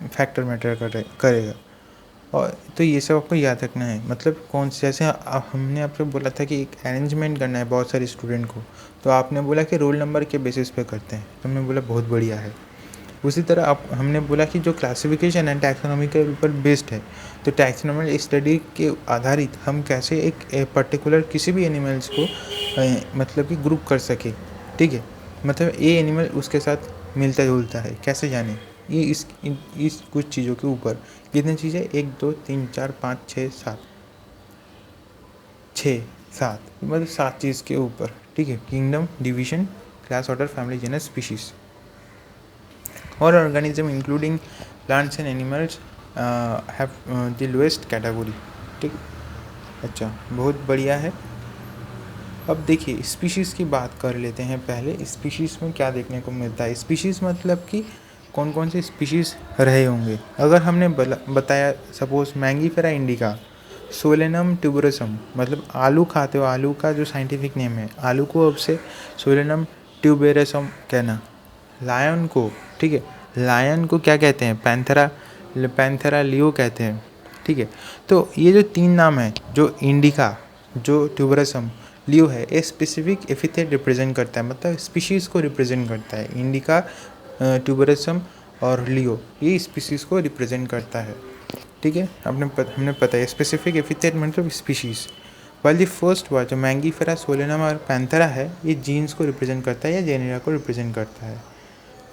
फैक्टर मैटर करेगा। और तो ये सब आपको याद रखना है। मतलब कौन से, जैसे हमने आपको बोला था कि एक अरेंजमेंट करना है बहुत सारे स्टूडेंट को, तो आपने बोला कि रोल नंबर के बेसिस पे करते हैं, तो हमने बोला बहुत बढ़िया है। उसी तरह हमने बोला कि जो क्लासिफिकेशन है टैक्सोनॉमी के ऊपर बेस्ड है, तो टैक्सोनॉमी स्टडी के आधारित हम कैसे एक पर्टिकुलर किसी भी एनिमल्स को मतलब कि ग्रुप कर सके, ठीक है। मतलब ये एनिमल उसके साथ मिलता जुलता है, कैसे जाने, ये इस कुछ चीज़ों के ऊपर। कितनी चीज़ें, 1 2 3 4 5 6 7, 6 7, मतलब 7 चीज़ के ऊपर, ठीक है। Kingdom, division, class, order, family, genus, species. और organism including plants and animals have the lowest category, ठीक। अच्छा, बहुत बढ़िया है। अब देखिए स्पीशीज़ की बात कर लेते हैं। पहले स्पीशीज़ में क्या देखने को मिलता है। स्पीशीज़ मतलब कि कौन कौन से स्पीशीज़ रहे होंगे। अगर हमने बताया सपोज मैंगीफेरा इंडिका, सोलेनम ट्यूबरसम, मतलब आलू खाते हो, आलू का जो साइंटिफिक नेम है, आलू को अब से सोलेनम ट्यूबेरसम कहना। लायन को, ठीक है, लायन को क्या कहते हैं, पैंथेरा लियो कहते हैं, ठीक है। तो ये जो 3 नाम है, जो इंडिका, जो ट्यूबरसम, लियो है, ये स्पेसिफिक एपिथेट रिप्रेजेंट करता है, मतलब स्पीशीज़ को रिप्रेजेंट करता है। इंडिका, ट्यूबरसम और लियो ये स्पीशीज़ को रिप्रेजेंट करता है, ठीक है। हमने पता है स्पेसिफिक एपिथेट मतलब species. While the first word जो मैंगीफेरा, सोलेनम और पैंथेरा है, ये जीन्स को रिप्रेजेंट करता है या जेनेरा को रिप्रेजेंट करता है,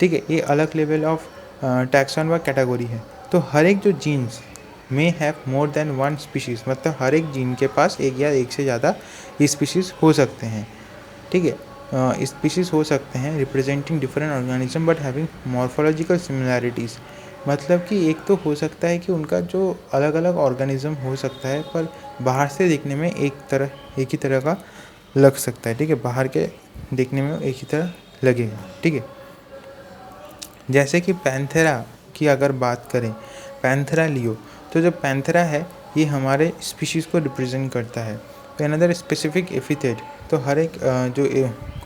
ठीक है। ये अलग लेवल ऑफ टैक्सॉन व कैटेगरी है। तो हर एक जो genus may have more than one species, मतलब हर एक जीन के पास एक या एक से ज़्यादा स्पीशीज़ हो सकते हैं, ठीक है। स्पीशीज़ हो सकते हैं representing different organism but having morphological similarities. मतलब कि एक तो हो सकता है कि उनका जो अलग अलग ऑर्गेनिज्म हो सकता है, पर बाहर से देखने में एक ही तरह का लग सकता है, ठीक है। बाहर के देखने में एक ही तरह लगेगा, ठीक है। जैसे कि पैंथेरा की अगर बात करें, पैंथेरा लियो, तो जो पैंथेरा है ये हमारे स्पीशीज़ को रिप्रेजेंट करता है। तो अनदर स्पेसिफिक एपिथेट, तो हर एक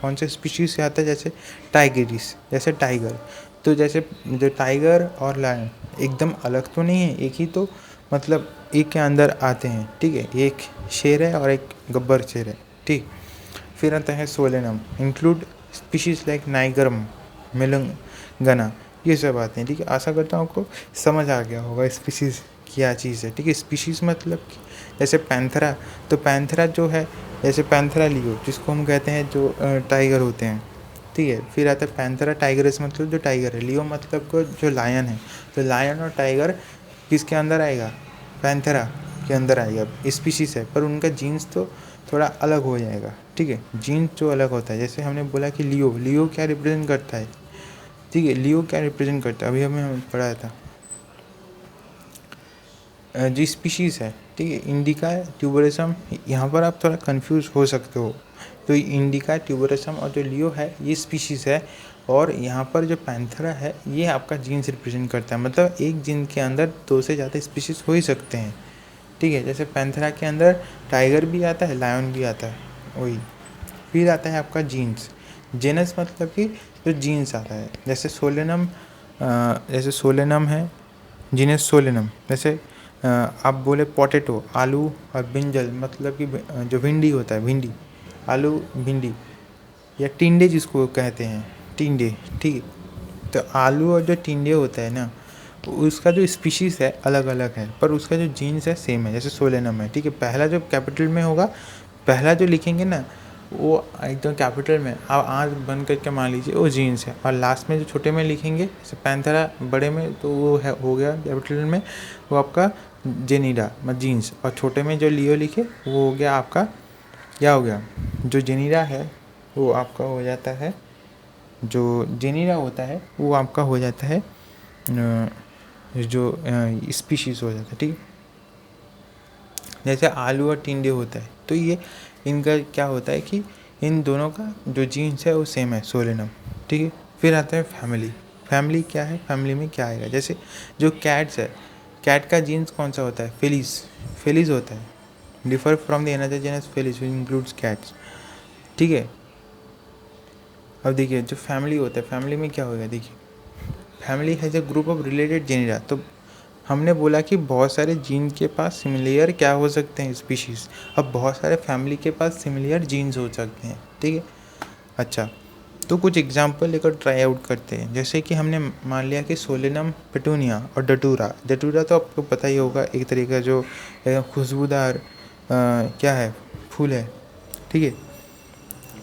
कौन से स्पीशीज़ से आता है, जैसे टाइगरिस, जैसे टाइगर। तो जैसे जो टाइगर और लायन एकदम अलग तो नहीं है, एक ही तो मतलब एक के अंदर आते हैं, ठीक है। एक शेर है और एक गब्बर शेर है, ठीक। फिर आता है सोलेनम, इंक्लूड स्पीशीज़ लाइक नाइगरम, मेलंगना, ये सब आते हैं, ठीक है। आशा करता हूँ आपको समझ आ गया होगा स्पीशीज़ क्या चीज़ है, ठीक है। स्पीशीज़ मतलब कि जैसे पैंथेरा, तो पैंथेरा जो है, जैसे पैंथेरा लियो जिसको हम कहते हैं जो टाइगर होते हैं, ठीक है। फिर आता है पैंथेरा टाइगरस, मतलब जो टाइगर है। लियो मतलब को जो लायन है, तो लायन और टाइगर किसके अंदर आएगा, पैंथेरा के अंदर आएगा, स्पीशीज़ है, पर उनका जीन्स तो थोड़ा अलग हो जाएगा, ठीक है। जीन्स जो अलग होता है, जैसे हमने बोला कि लियो क्या रिप्रेजेंट करता है, ठीक है। लियो क्या रिप्रेजेंट करता है, अभी हमें पढ़ाया था, जो स्पीशीज़ है, ठीक है। इंडिका, ट्यूबरसम, यहाँ पर आप थोड़ा कंफ्यूज हो सकते हो। तो इंडिका, ट्यूबरसम और जो लियो है ये स्पीशीज़ है, और यहाँ पर जो पैंथेरा है ये आपका जीन्स रिप्रेजेंट करता है। मतलब एक जीन के अंदर 2 से ज़्यादा स्पीशीज़ हो ही सकते हैं, ठीक है। जैसे पैंथेरा के अंदर टाइगर भी आता है, लायन भी आता है, वही। फिर आता है आपका जीन्स। जेनस मतलब कि जो जीन्स आता है, जैसे सोलेनम है, जीनस सोलेनम। जैसे आप बोले पोटैटो, आलू, और ब्रिंजल मतलब कि जो भिंडी होता है, भिंडी, आलू, भिंडी, या टिंडे जिसको कहते हैं, टिंडे, ठीक है। तो आलू और जो टिंडे होता है ना, उसका जो स्पीशीज़ है अलग अलग है, पर उसका जो जीन्स है सेम है, जैसे सोलेनम है, ठीक है। पहला जो कैपिटल में होगा, पहला जो लिखेंगे ना वो एकदम कैपिटल में, आप आँख बंद करके मान लीजिए वो जीन्स है, और लास्ट में जो छोटे में लिखेंगे जैसे पैंथेरा बड़े में, तो वो है हो गया कैपिटल में, वो आपका जेनीडा मतलब जीन्स, और छोटे में जो लियो लिखे वो हो गया आपका, क्या हो गया, जो जेनीडा है वो आपका हो जाता है, जो जेनीडा होता है वो आपका हो जाता है जो स्पीशीज़ हो जाता है, ठीक है। जैसे आलू और टिंडे होता है, तो ये इनका क्या होता है कि इन दोनों का जो जीन्स है वो सेम है, सोलेनम, ठीक है। फिर आता है फैमिली। फैमिली क्या है, फैमिली में क्या आएगा, जैसे जो कैट्स है, कैट का जीन्स कौन सा होता है, फेलिस, फेलिस होता है, differ from the another genus Felis which includes cats, ठीक है। अब देखिए जो फैमिली होता है, फैमिली में क्या होगा, देखिए family has a group of related genera. तो हमने बोला कि बहुत सारे जीन के पास सिमिलियर क्या हो सकते हैं, स्पीशीज़। अब बहुत सारे फैमिली के पास सिमिलियर जीन्स हो सकते हैं, ठीक है। अच्छा, तो कुछ एग्जांपल लेकर ट्राई आउट करते हैं। जैसे कि हमने मान लिया कि सोलेनम, पेटूनिया और डटूरा। डटूरा तो आपको पता ही होगा, एक तरीके का जो खुशबूदार क्या है, फूल है, ठीक है,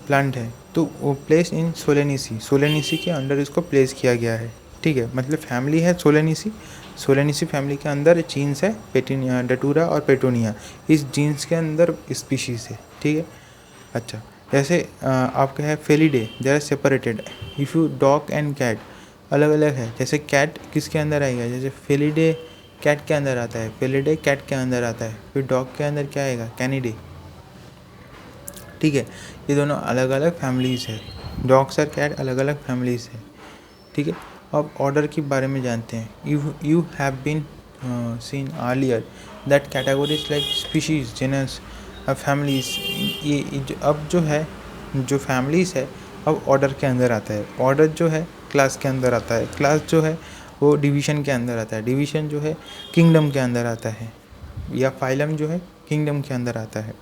प्लांट है। तो वो प्लेस इन सोलेनिसी, सोलेनिसी के अंडर इसको प्लेस किया गया है, ठीक है। मतलब फैमिली है सोलेनिसी, सोलेनिसी फैमिली के अंदर जीन्स है पेटूनिया, डटूरा और पेटूनिया, इस जीन्स के अंदर स्पीशीज़ है, ठीक है। अच्छा, जैसे आपका है Felidae, they are separated. If you dog and cat अलग अलग है, जैसे कैट किसके अंदर आएगा, जैसे फेलिडे कैट के अंदर आता है, फेलिडे कैट के अंदर आता है, फिर डॉग के अंदर क्या आएगा, कैनिडे, ठीक है। ये दोनों अलग अलग फैमिलीज़ है, डॉग्स और कैट अलग अलग फैमिलीज़ है, ठीक है। अब ऑर्डर के बारे में जानते हैं। You have been seen earlier that categories like species, genus, families, ये अब जो है, जो फैमिलीज़ है अब ऑर्डर के अंदर आता है, ऑर्डर जो है क्लास के अंदर आता है, क्लास जो है वो डिवीज़न के अंदर आता है, डिवीज़न जो है किंगडम के अंदर आता है, या फाइलम जो है किंगडम के अंदर आता है।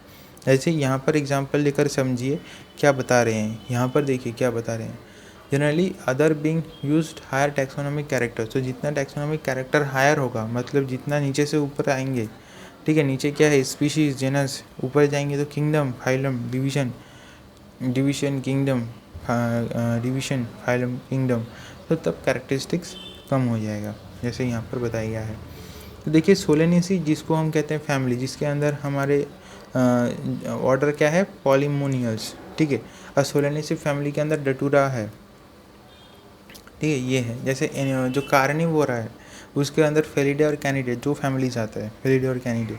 ऐसे यहाँ पर एग्जांपल लेकर समझिए क्या बता रहे हैं। यहाँ पर देखिए क्या बता रहे हैं, generally other being used higher taxonomic character. तो जितना टैक्सोनॉमिक कैरेक्टर हायर होगा, मतलब जितना नीचे से ऊपर आएंगे, ठीक है, नीचे क्या है, स्पीशीज, जेनस, ऊपर जाएंगे तो kingdom, phylum, division, division, kingdom, division, phylum, kingdom, तो तब कैरेक्टरिस्टिक्स कम हो जाएगा, जैसे यहाँ पर बताया गया है। तो देखिए सोलेनिसी जिसको हम कहते हैं फैमिली, जिसके अंदर हमारे ऑर्डर क्या है, पॉलीमोनियस, ठीक है। और सोलेनिसी फैमिली के अंदर डटूरा है, ठीक है, ये है। जैसे जो कार्निवोरा है उसके अंदर फेलिडे और कैनिडे, दो फैमिलीज आता है, फेलिडे और कैनिडे।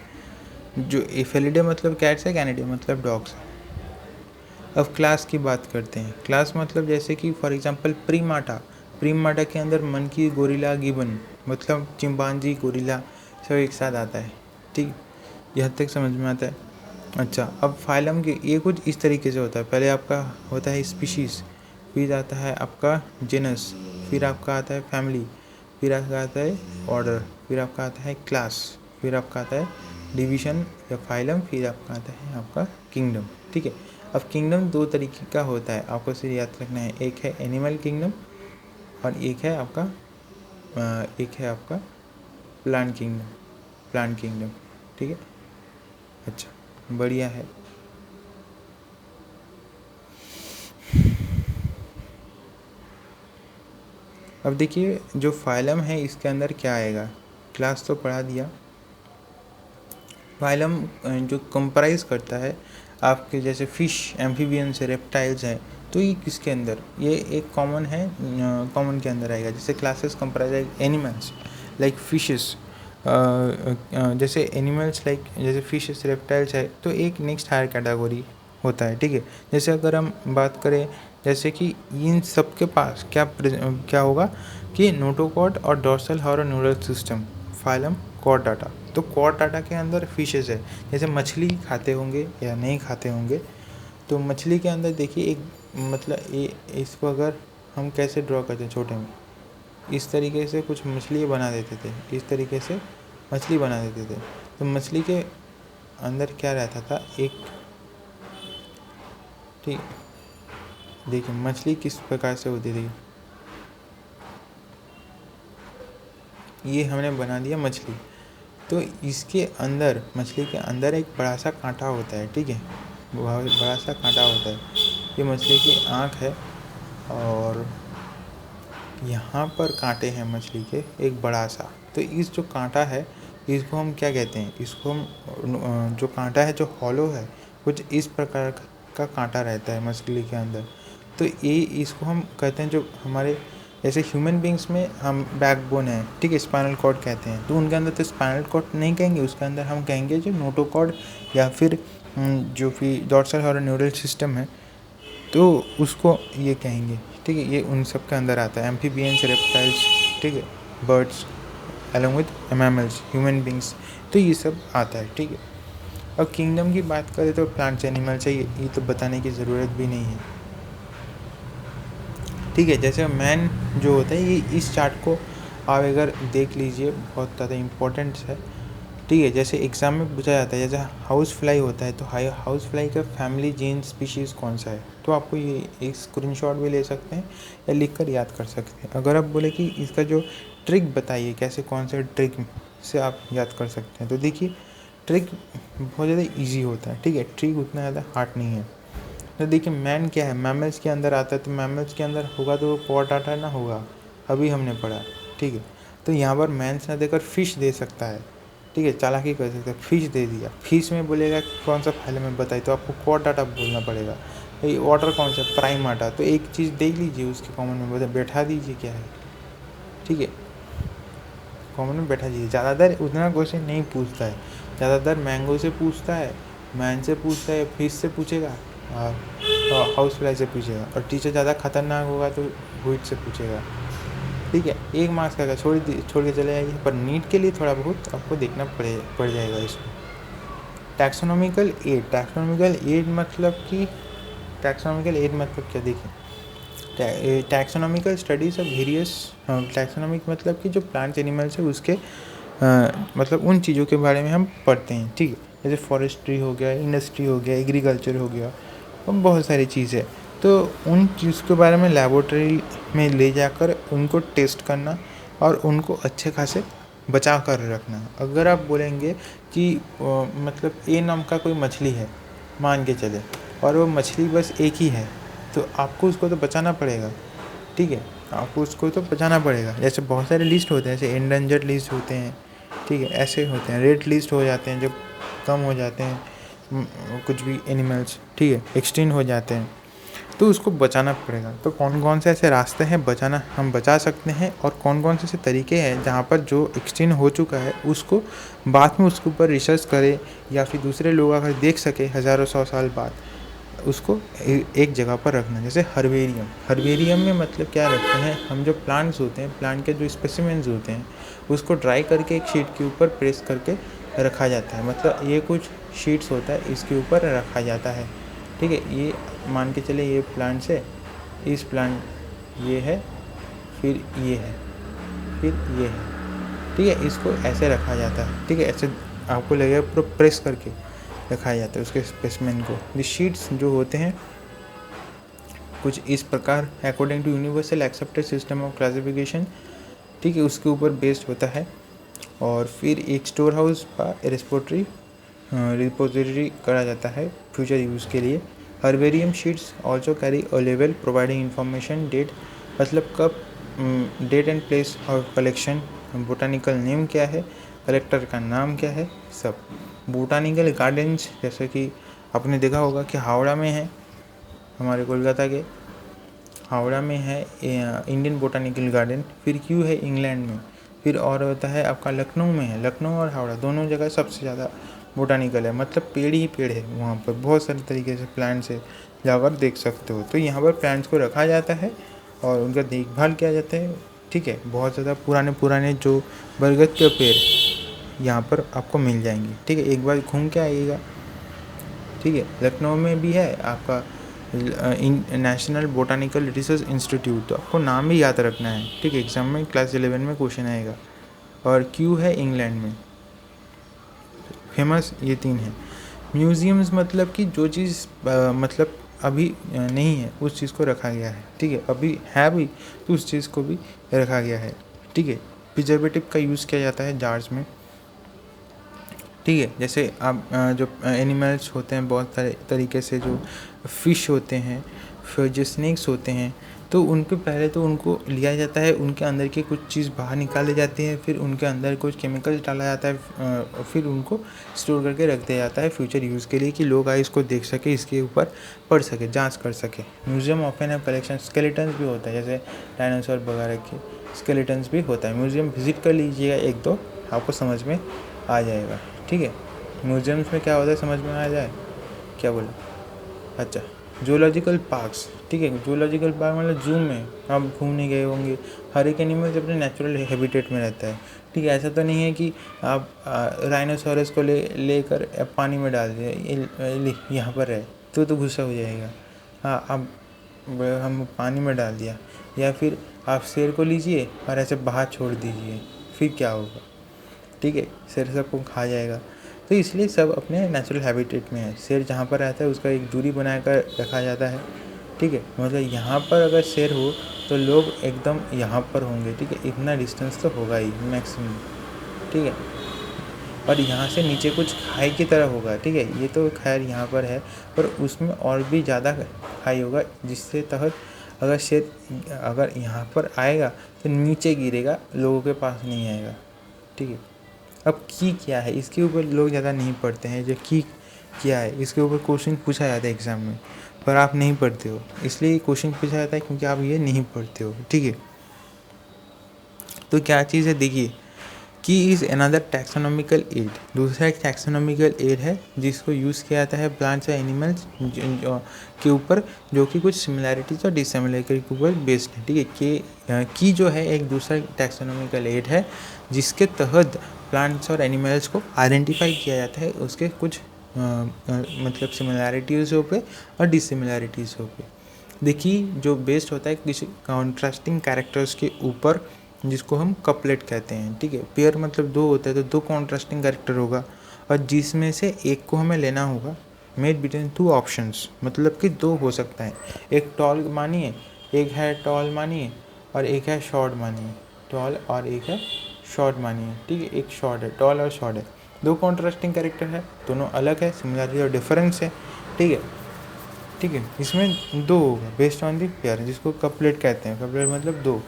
जो फेलिडे मतलब कैट्स है, कैनिडे मतलब डॉग्स है। अब क्लास की बात करते हैं। क्लास मतलब जैसे कि फॉर एग्जांपल प्रीमाटा, प्रीमाटा के अंदर मंकी, गोरिल्ला, गिबन, मतलब चिंपांजी, गोरिल्ला सब एक साथ आता है, ठीक, ये हद तक समझ में आता है। अच्छा, अब फाइलम के ये कुछ इस तरीके से होता है, पहले आपका होता है स्पीशीज़, फिर आता है आपका जेनस, फिर आपका आता है फैमिली, फिर आपका आता है ऑर्डर, फिर आपका आता है क्लास, फिर आपका आता है डिवीज़न या फाइलम, फिर आपका आता है आपका किंगडम, ठीक है। अब किंगडम दो तरीके का होता है, आपको सिर्फ याद रखना है, एक है एनिमल किंगडम और एक है आपका प्लांट किंगडम, प्लांट किंगडम, ठीक है। अच्छा, बढ़िया है। अब देखिए जो फाइलम है इसके अंदर क्या आएगा, क्लास तो पढ़ा दिया। फाइलम जो कंप्राइज करता है आपके जैसे फिश, एम्फीबियंस है, रेप्टाइल्स हैं, तो ये किसके अंदर, ये एक कॉमन है, कॉमन के अंदर आएगा। जैसे classes comprise animals like fishes, जैसे एनिमल्स लाइक जैसे फिशेस, रेप्टाइल्स है, तो एक नेक्स्ट हायर कैटेगरी होता है, ठीक है। जैसे अगर हम बात करें जैसे कि इन सब के पास क्या होगा कि नोटोकॉर्ड और dorsal horn neural system, phylum Chordata. तो कॉर्डाटा के अंदर फिशेस है, जैसे मछली खाते होंगे या नहीं खाते होंगे, तो मछली के अंदर देखिए एक मतलब ये इसको अगर हम कैसे ड्रॉ करते हैं छोटे में, इस तरीके से कुछ मछली बना देते थे, इस तरीके से मछली बना देते थे। तो मछली के अंदर क्या रहता था, एक ठीक देखिए मछली किस प्रकार से होती थी, ये हमने बना दिया मछली। तो इसके अंदर, मछली के अंदर एक बड़ा सा कांटा होता है, ठीक है, बड़ा सा कांटा होता है। ये मछली की आँख है और यहाँ पर कांटे हैं मछली के एक बड़ा सा। तो इस जो कांटा है इसको हम क्या कहते हैं, इसको हम जो कांटा है जो हॉलो है, कुछ इस प्रकार का कांटा रहता है मछली के अंदर। तो ये इसको हम कहते हैं, जो हमारे जैसे ह्यूमन बींग्स में हम बैकबोन है, ठीक है, स्पाइनल कॉर्ड कहते हैं। तो उनके अंदर तो स्पाइनल कॉर्ड नहीं कहेंगे, उसके अंदर हम कहेंगे जो नोटोकॉर्ड या फिर जो भी डॉर्सल और न्यूरल सिस्टम है, तो उसको ये कहेंगे, ठीक है। ये उन सब के अंदर आता है, एम्फीबियंस, रेप्टाइल्स, ठीक है, birds along with mammals, human beings, तो ये सब आता है, ठीक है। अब किंगडम की बात करें तो प्लांट्स, एनिमल्स है, ये तो बताने की ज़रूरत भी नहीं है, ठीक है। जैसे मैन जो होता है, ये इस चार्ट को आप अगर देख लीजिए, बहुत ज़्यादा इम्पोर्टेंट है, ठीक है। जैसे एग्ज़ाम में पूछा जाता है, जैसे हाउस फ्लाई होता है, तो हाउस फ्लाई का फैमिली जीन स्पीशीज़ कौन सा है, तो आपको ये एक स्क्रीनशॉट भी ले सकते हैं या लिख कर याद कर सकते हैं। अगर आप बोले कि इसका जो ट्रिक बताइए, कैसे कौन से ट्रिक से आप याद कर सकते हैं, तो देखिए ट्रिक बहुत ज़्यादा ईजी होता है, ठीक है, ट्रिक उतना ज़्यादा हार्ड नहीं है। तो देखिए मैन क्या है, मैमल्स के अंदर आता है, तो मैमल्स के अंदर होगा तो वो क्वाड डाटा ना होगा, अभी हमने पढ़ा, ठीक है। तो यहाँ पर मैंस ना देकर फिश दे सकता है, ठीक है, चालाकी कर सकता है, फिश दे दिया। फिश में बोलेगा कौन सा फाइलम में बताइए, तो आपको क्वाड डाटा बोलना पड़ेगा। ये वाटर कौन सा, प्राइमाटा, तो एक चीज़ देख लीजिए उसके कॉमन में बता, बैठा दीजिए क्या है, ठीक है, कॉमन में बैठा दीजिए। ज़्यादातर उतना क्वेश्चन नहीं पूछता है, ज़्यादातर मैंगो से पूछता है, मैन से पूछता है, फिश से पूछेगा और हाउस फ्लाई से पूछेगा, और टीचर ज़्यादा खतरनाक होगा तो व्हीट से पूछेगा, ठीक है। 1 मार्क्स का छोड़ के चले जाइए, पर नीट के लिए थोड़ा बहुत आपको देखना पड़ जाएगा इसको। टैक्सोनॉमिकल एड मतलब क्या, देखिए taxonomical studies of various, taxonomic मतलब कि जो प्लांट्स एनिमल्स है उसके मतलब उन चीज़ों के बारे में हम पढ़ते हैं, ठीक है। जैसे फॉरेस्ट्री हो गया, इंडस्ट्री हो गया, एग्रीकल्चर हो गया, और बहुत सारी चीज़ें। तो उन चीज़ के बारे में लेबोरेटरी में ले जाकर उनको टेस्ट करना और उनको अच्छे खासे बचा कर रखना। अगर आप बोलेंगे कि मतलब ए नाम का कोई मछली है, मान के चले, और वो मछली बस एक ही है, तो आपको उसको तो बचाना पड़ेगा, ठीक है, आपको उसको तो बचाना पड़ेगा। जैसे बहुत सारे लिस्ट होते हैं, जैसे एंडेंजर्ड लिस्ट होते हैं, ठीक है, ऐसे होते हैं, रेड लिस्ट हो जाते हैं, जब कम हो जाते हैं कुछ भी एनिमल्स, ठीक है, एक्सटिंक्ट हो जाते हैं, तो उसको बचाना पड़ेगा। तो कौन कौन से ऐसे रास्ते हैं बचाना, हम बचा सकते हैं, और कौन कौन से ऐसे तरीके हैं जहाँ पर जो एक्सटिंक्ट हो चुका है उसको बाद में उसके ऊपर रिसर्च करे, या फिर दूसरे लोग अगर देख सके हज़ारों 100 साल बाद, उसको एक जगह पर रखना। जैसे हर्बेरियम में मतलब क्या रखते हैं हम, जो प्लांट्स होते हैं, प्लांट के जो स्पेसिमेंस होते हैं, उसको ड्राई करके एक शीट के ऊपर प्रेस करके रखा जाता है। मतलब ये कुछ शीट्स होता है, इसके ऊपर रखा जाता है, ठीक है। ये मान के चले ये प्लांट्स है, इस प्लांट ये है, फिर ये है, फिर ये है, ठीक है, इसको ऐसे रखा जाता है, ठीक है, ऐसे आपको लगेगा पूरा प्रेस करके रखा जाता है उसके स्पेसिमेन को। ये शीट्स जो होते हैं कुछ इस प्रकार according to universal accepted system of classification, ठीक है, उसके ऊपर बेस्ड होता है। और फिर एक स्टोर हाउस का रिपोजिटरी करा जाता है फ्यूचर यूज़ के लिए। Herbarium sheets also carry a level providing information date, मतलब कब, date and place of collection, botanical name क्या है, कलेक्टर का नाम क्या है, सब। बोटानिकल गार्डन्स, जैसे कि आपने देखा होगा कि हावड़ा में है, हमारे कोलकाता के हावड़ा में है इंडियन बोटानिकल गार्डन, फिर क्यों है इंग्लैंड में, फिर और होता है आपका लखनऊ में है, लखनऊ और हावड़ा दोनों जगह सबसे ज़्यादा बोटानिकल है, मतलब पेड़ ही पेड़ है वहाँ पर, बहुत सारे तरीके से प्लांट्स है, जाकर देख सकते हो। तो यहाँ पर प्लांट्स को रखा जाता है और उनका देखभाल किया जाता है, ठीक है। बहुत ज़्यादा पुराने जो बरगद के पेड़ यहाँ पर आपको मिल जाएंगे, ठीक है, एक बार घूम के आइएगा, ठीक है। लखनऊ में भी है आपका नेशनल बोटानिकल रिसर्च इंस्टीट्यूट, तो आपको नाम ही याद रखना है, ठीक है। एग्जाम में क्लास 11 में क्वेश्चन आएगा। और क्यू है इंग्लैंड में, फेमस ये 3 है। म्यूजियम्स मतलब कि जो चीज़ मतलब अभी नहीं है उस चीज़ को रखा गया है, ठीक है। अभी है भी तो उस चीज़ को भी रखा गया है, ठीक है। प्रिजर्वेटिव का यूज़ किया जाता है जार्स में, ठीक है। जैसे आप जो एनिमल्स होते हैं बहुत सारे तरीके से, जो फिश होते हैं, फिर जो स्नेक्स होते हैं, तो उनको पहले तो उनको लिया जाता है, उनके अंदर की कुछ चीज़ बाहर निकाली जाती है, फिर उनके अंदर कुछ केमिकल्स डाला जाता है, फिर उनको स्टोर करके रख दिया जाता है फ्यूचर यूज़ के लिए, कि लोग आए इसको देख सके, इसके ऊपर पढ़ सके, जांच कर सके। म्यूजियम ऑफन है कलेक्शन, स्केलेटन्स भी होता है, जैसे डायनासोर वगैरह के स्केलेटन्स भी होता है। म्यूजियम विजिट कर लीजिएगा 1-2, आपको समझ में आ जाएगा, ठीक है। म्यूजियम्स में क्या होता है समझ में आ जाए, क्या बोला? अच्छा, जूलॉजिकल पार्क्स, ठीक है। जूलॉजिकल पार्क मतलब जू में आप घूमने गए होंगे, हर एक एनिमल अपने नेचुरल हैबिटेट में रहता है, ठीक है। ऐसा तो नहीं है कि आप राइनोसोरस को लेकर पानी में डाल दिया, यहाँ पर है तो गुस्सा हो जाएगा। हाँ, अब हम पानी में डाल दिया, या फिर आप शेर को लीजिए और ऐसे बाहर छोड़ दीजिए, फिर क्या होगा, ठीक है। शेर सबको खा जाएगा। तो इसलिए सब अपने नेचुरल हैबिटेट में है। शेर जहाँ पर रहता है उसका एक दूरी बना कर रखा जाता है, ठीक है। मतलब यहाँ पर अगर शेर हो तो लोग एकदम यहाँ पर होंगे, ठीक है। इतना डिस्टेंस तो होगा ही मैक्सिमम, ठीक है। और यहाँ से नीचे कुछ खाई की तरह होगा, ठीक है। ये तो खैर यहाँ पर है, पर उसमें और भी ज़्यादा खाई होगा, जिससे तहत अगर शेर अगर यहाँ पर आएगा तो नीचे गिरेगा, लोगों के पास नहीं आएगा, ठीक है। अब की क्या है, इसके ऊपर लोग ज़्यादा नहीं पढ़ते हैं। जो की क्या है, इसके ऊपर क्वेश्चन पूछा जाता है एग्ज़ाम में, पर आप नहीं पढ़ते हो, इसलिए क्वेश्चन पूछा जाता है क्योंकि आप ये नहीं पढ़ते हो, ठीक है। तो क्या चीज़ है, देखिए, की इज़ अनदर टैक्सोनॉमिकल एड। दूसरा एक टैक्सोनॉमिकल एड है जिसको यूज़ किया जाता है प्लांट्स और एनिमल्स के ऊपर, जो कि कुछ सिमिलैरिटीज़ और डिससिमिलैरिटी के ऊपर बेस्ड है, ठीक है। की जो है एक दूसरा टैक्सोनॉमिकल एड है जिसके तहत प्लांट्स और एनिमल्स को आइडेंटिफाई किया जाता है उसके कुछ मतलब सिमिलैरिटीज़ों पे और डिससिमिलैरिटीज़ों पे। देखिए, जो बेस्ड होता है किसी कॉन्ट्रास्टिंग कैरेक्टर्स के ऊपर, जिसको हम कपलेट कहते हैं, ठीक है। पेयर मतलब 2 होता है, तो 2 कॉन्ट्रास्टिंग कैरेक्टर होगा और जिसमें से एक को हमें लेना होगा। मेड बिटवीन 2 ऑप्शंस, मतलब कि 2 हो सकता है, एक टॉल मानिए, एक है टॉल मानिए, और एक है शॉर्ट मानिए। टॉल और एक है शॉर्ट मानिए, ठीक है। एक शॉर्ट है, टॉल और शॉर्ट है, 2 कॉन्ट्रास्टिंग कैरेक्टर है, दोनों अलग है, सिमिलरिटी और डिफरेंस है, ठीक है, ठीक है। इसमें 2 होगा बेस्ड ऑन दी पेयर, जिसको कपलेट कहते हैं। कपलेट मतलब 2।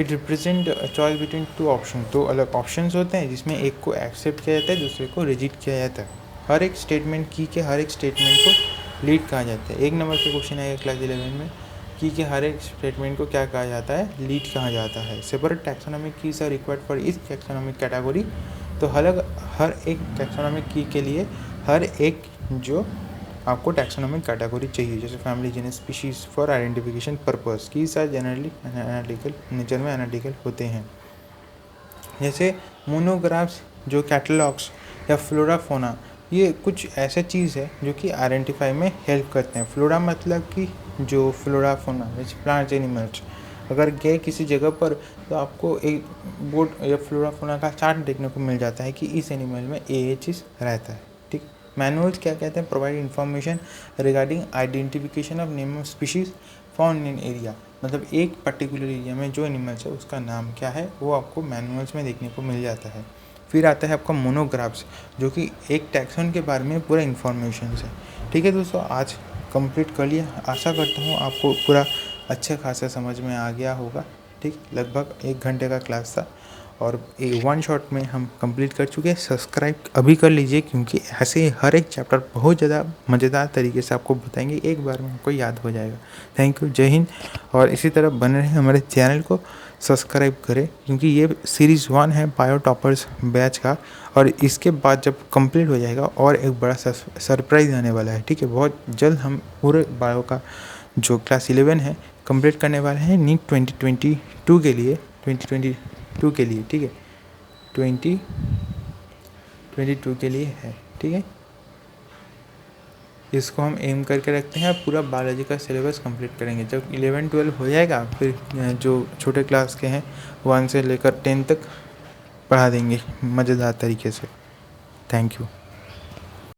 It represent choice between 2 option, 2 अलग ऑप्शंस होते हैं जिसमें एक को एक्सेप्ट किया जाता है, दूसरे को रिजेक्ट किया जाता है। हर एक स्टेटमेंट की के हर एक स्टेटमेंट को लीड कहा जाता है। 1 नंबर के क्वेश्चन आएगा क्लास 11 में, की के हर एक स्टेटमेंट को क्या कहा जाता है, लीड कहा जाता है। Separate taxonomic keys are required for इस टैक्सोनॉमिक कैटेगरी। तो हर एक टैक्सोनॉमिक की के लिए हर एक जो आपको टैक्सोनॉमिक कैटेगरी चाहिए, जैसे family, genus, species for identification purpose. Keys are generally analytical, nature में एनालिटिकल होते हैं। जैसे मोनोग्राफ्स, जो कैटलॉग्स या फ्लोरा फोना, ये कुछ ऐसा चीज़ है जो कि आइडेंटिफाई में हेल्प करते हैं। फ्लोरा मतलब कि जो फ्लोरा फोना, जैसे प्लांट्स, एनिमल्स, अगर गए किसी जगह पर तो आपको एक बोर्ड या फ्लोरा फोना का चार्ट देखने को मिल जाता है कि इस एनिमल में ये चीज़ रहता है, ठीक। मैनुअल्स क्या कहते हैं, provide information regarding identification of name of species found in area. मतलब एक पर्टिकुलर एरिया में जो एनिमल्स है उसका नाम क्या है वो आपको मैनुअल्स में देखने को मिल जाता है। फिर आता है आपका मोनोग्राफ्स, जो कि एक टैक्सॉन के बारे में पूरा इन्फॉर्मेशन है, ठीक है। दोस्तों, आज कंप्लीट कर लिया, आशा करता हूँ आपको पूरा अच्छा खासा समझ में आ गया होगा, ठीक। लगभग 1 घंटे का क्लास था और 1 शॉट में हम कंप्लीट कर चुके हैं। सब्सक्राइब अभी कर लीजिए, क्योंकि ऐसे हर एक चैप्टर बहुत ज़्यादा मज़ेदार तरीके से आपको बताएंगे, एक बार में आपको याद हो जाएगा। थैंक यू, जय हिंद। और इसी तरह बने रहें, हमारे चैनल को सब्सक्राइब करें, क्योंकि ये सीरीज़ 1 है बायो टॉपर्स बैच का, और इसके बाद जब कंप्लीट हो जाएगा और एक बड़ा सरप्राइज़ आने वाला है, ठीक है। बहुत जल्द हम पूरे बायो का जो क्लास 11 है कंप्लीट करने वाले हैं नीट 2022 के लिए, 2022 के लिए, ठीक है। 2022 के लिए है, ठीक है। इसको हम एम करके रखते हैं, पूरा बायोलॉजी का सिलेबस कंप्लीट करेंगे। जब 11-12 हो जाएगा फिर जो छोटे क्लास के हैं 1 से लेकर 10 तक पढ़ा देंगे मज़ेदार तरीके से। Thank you.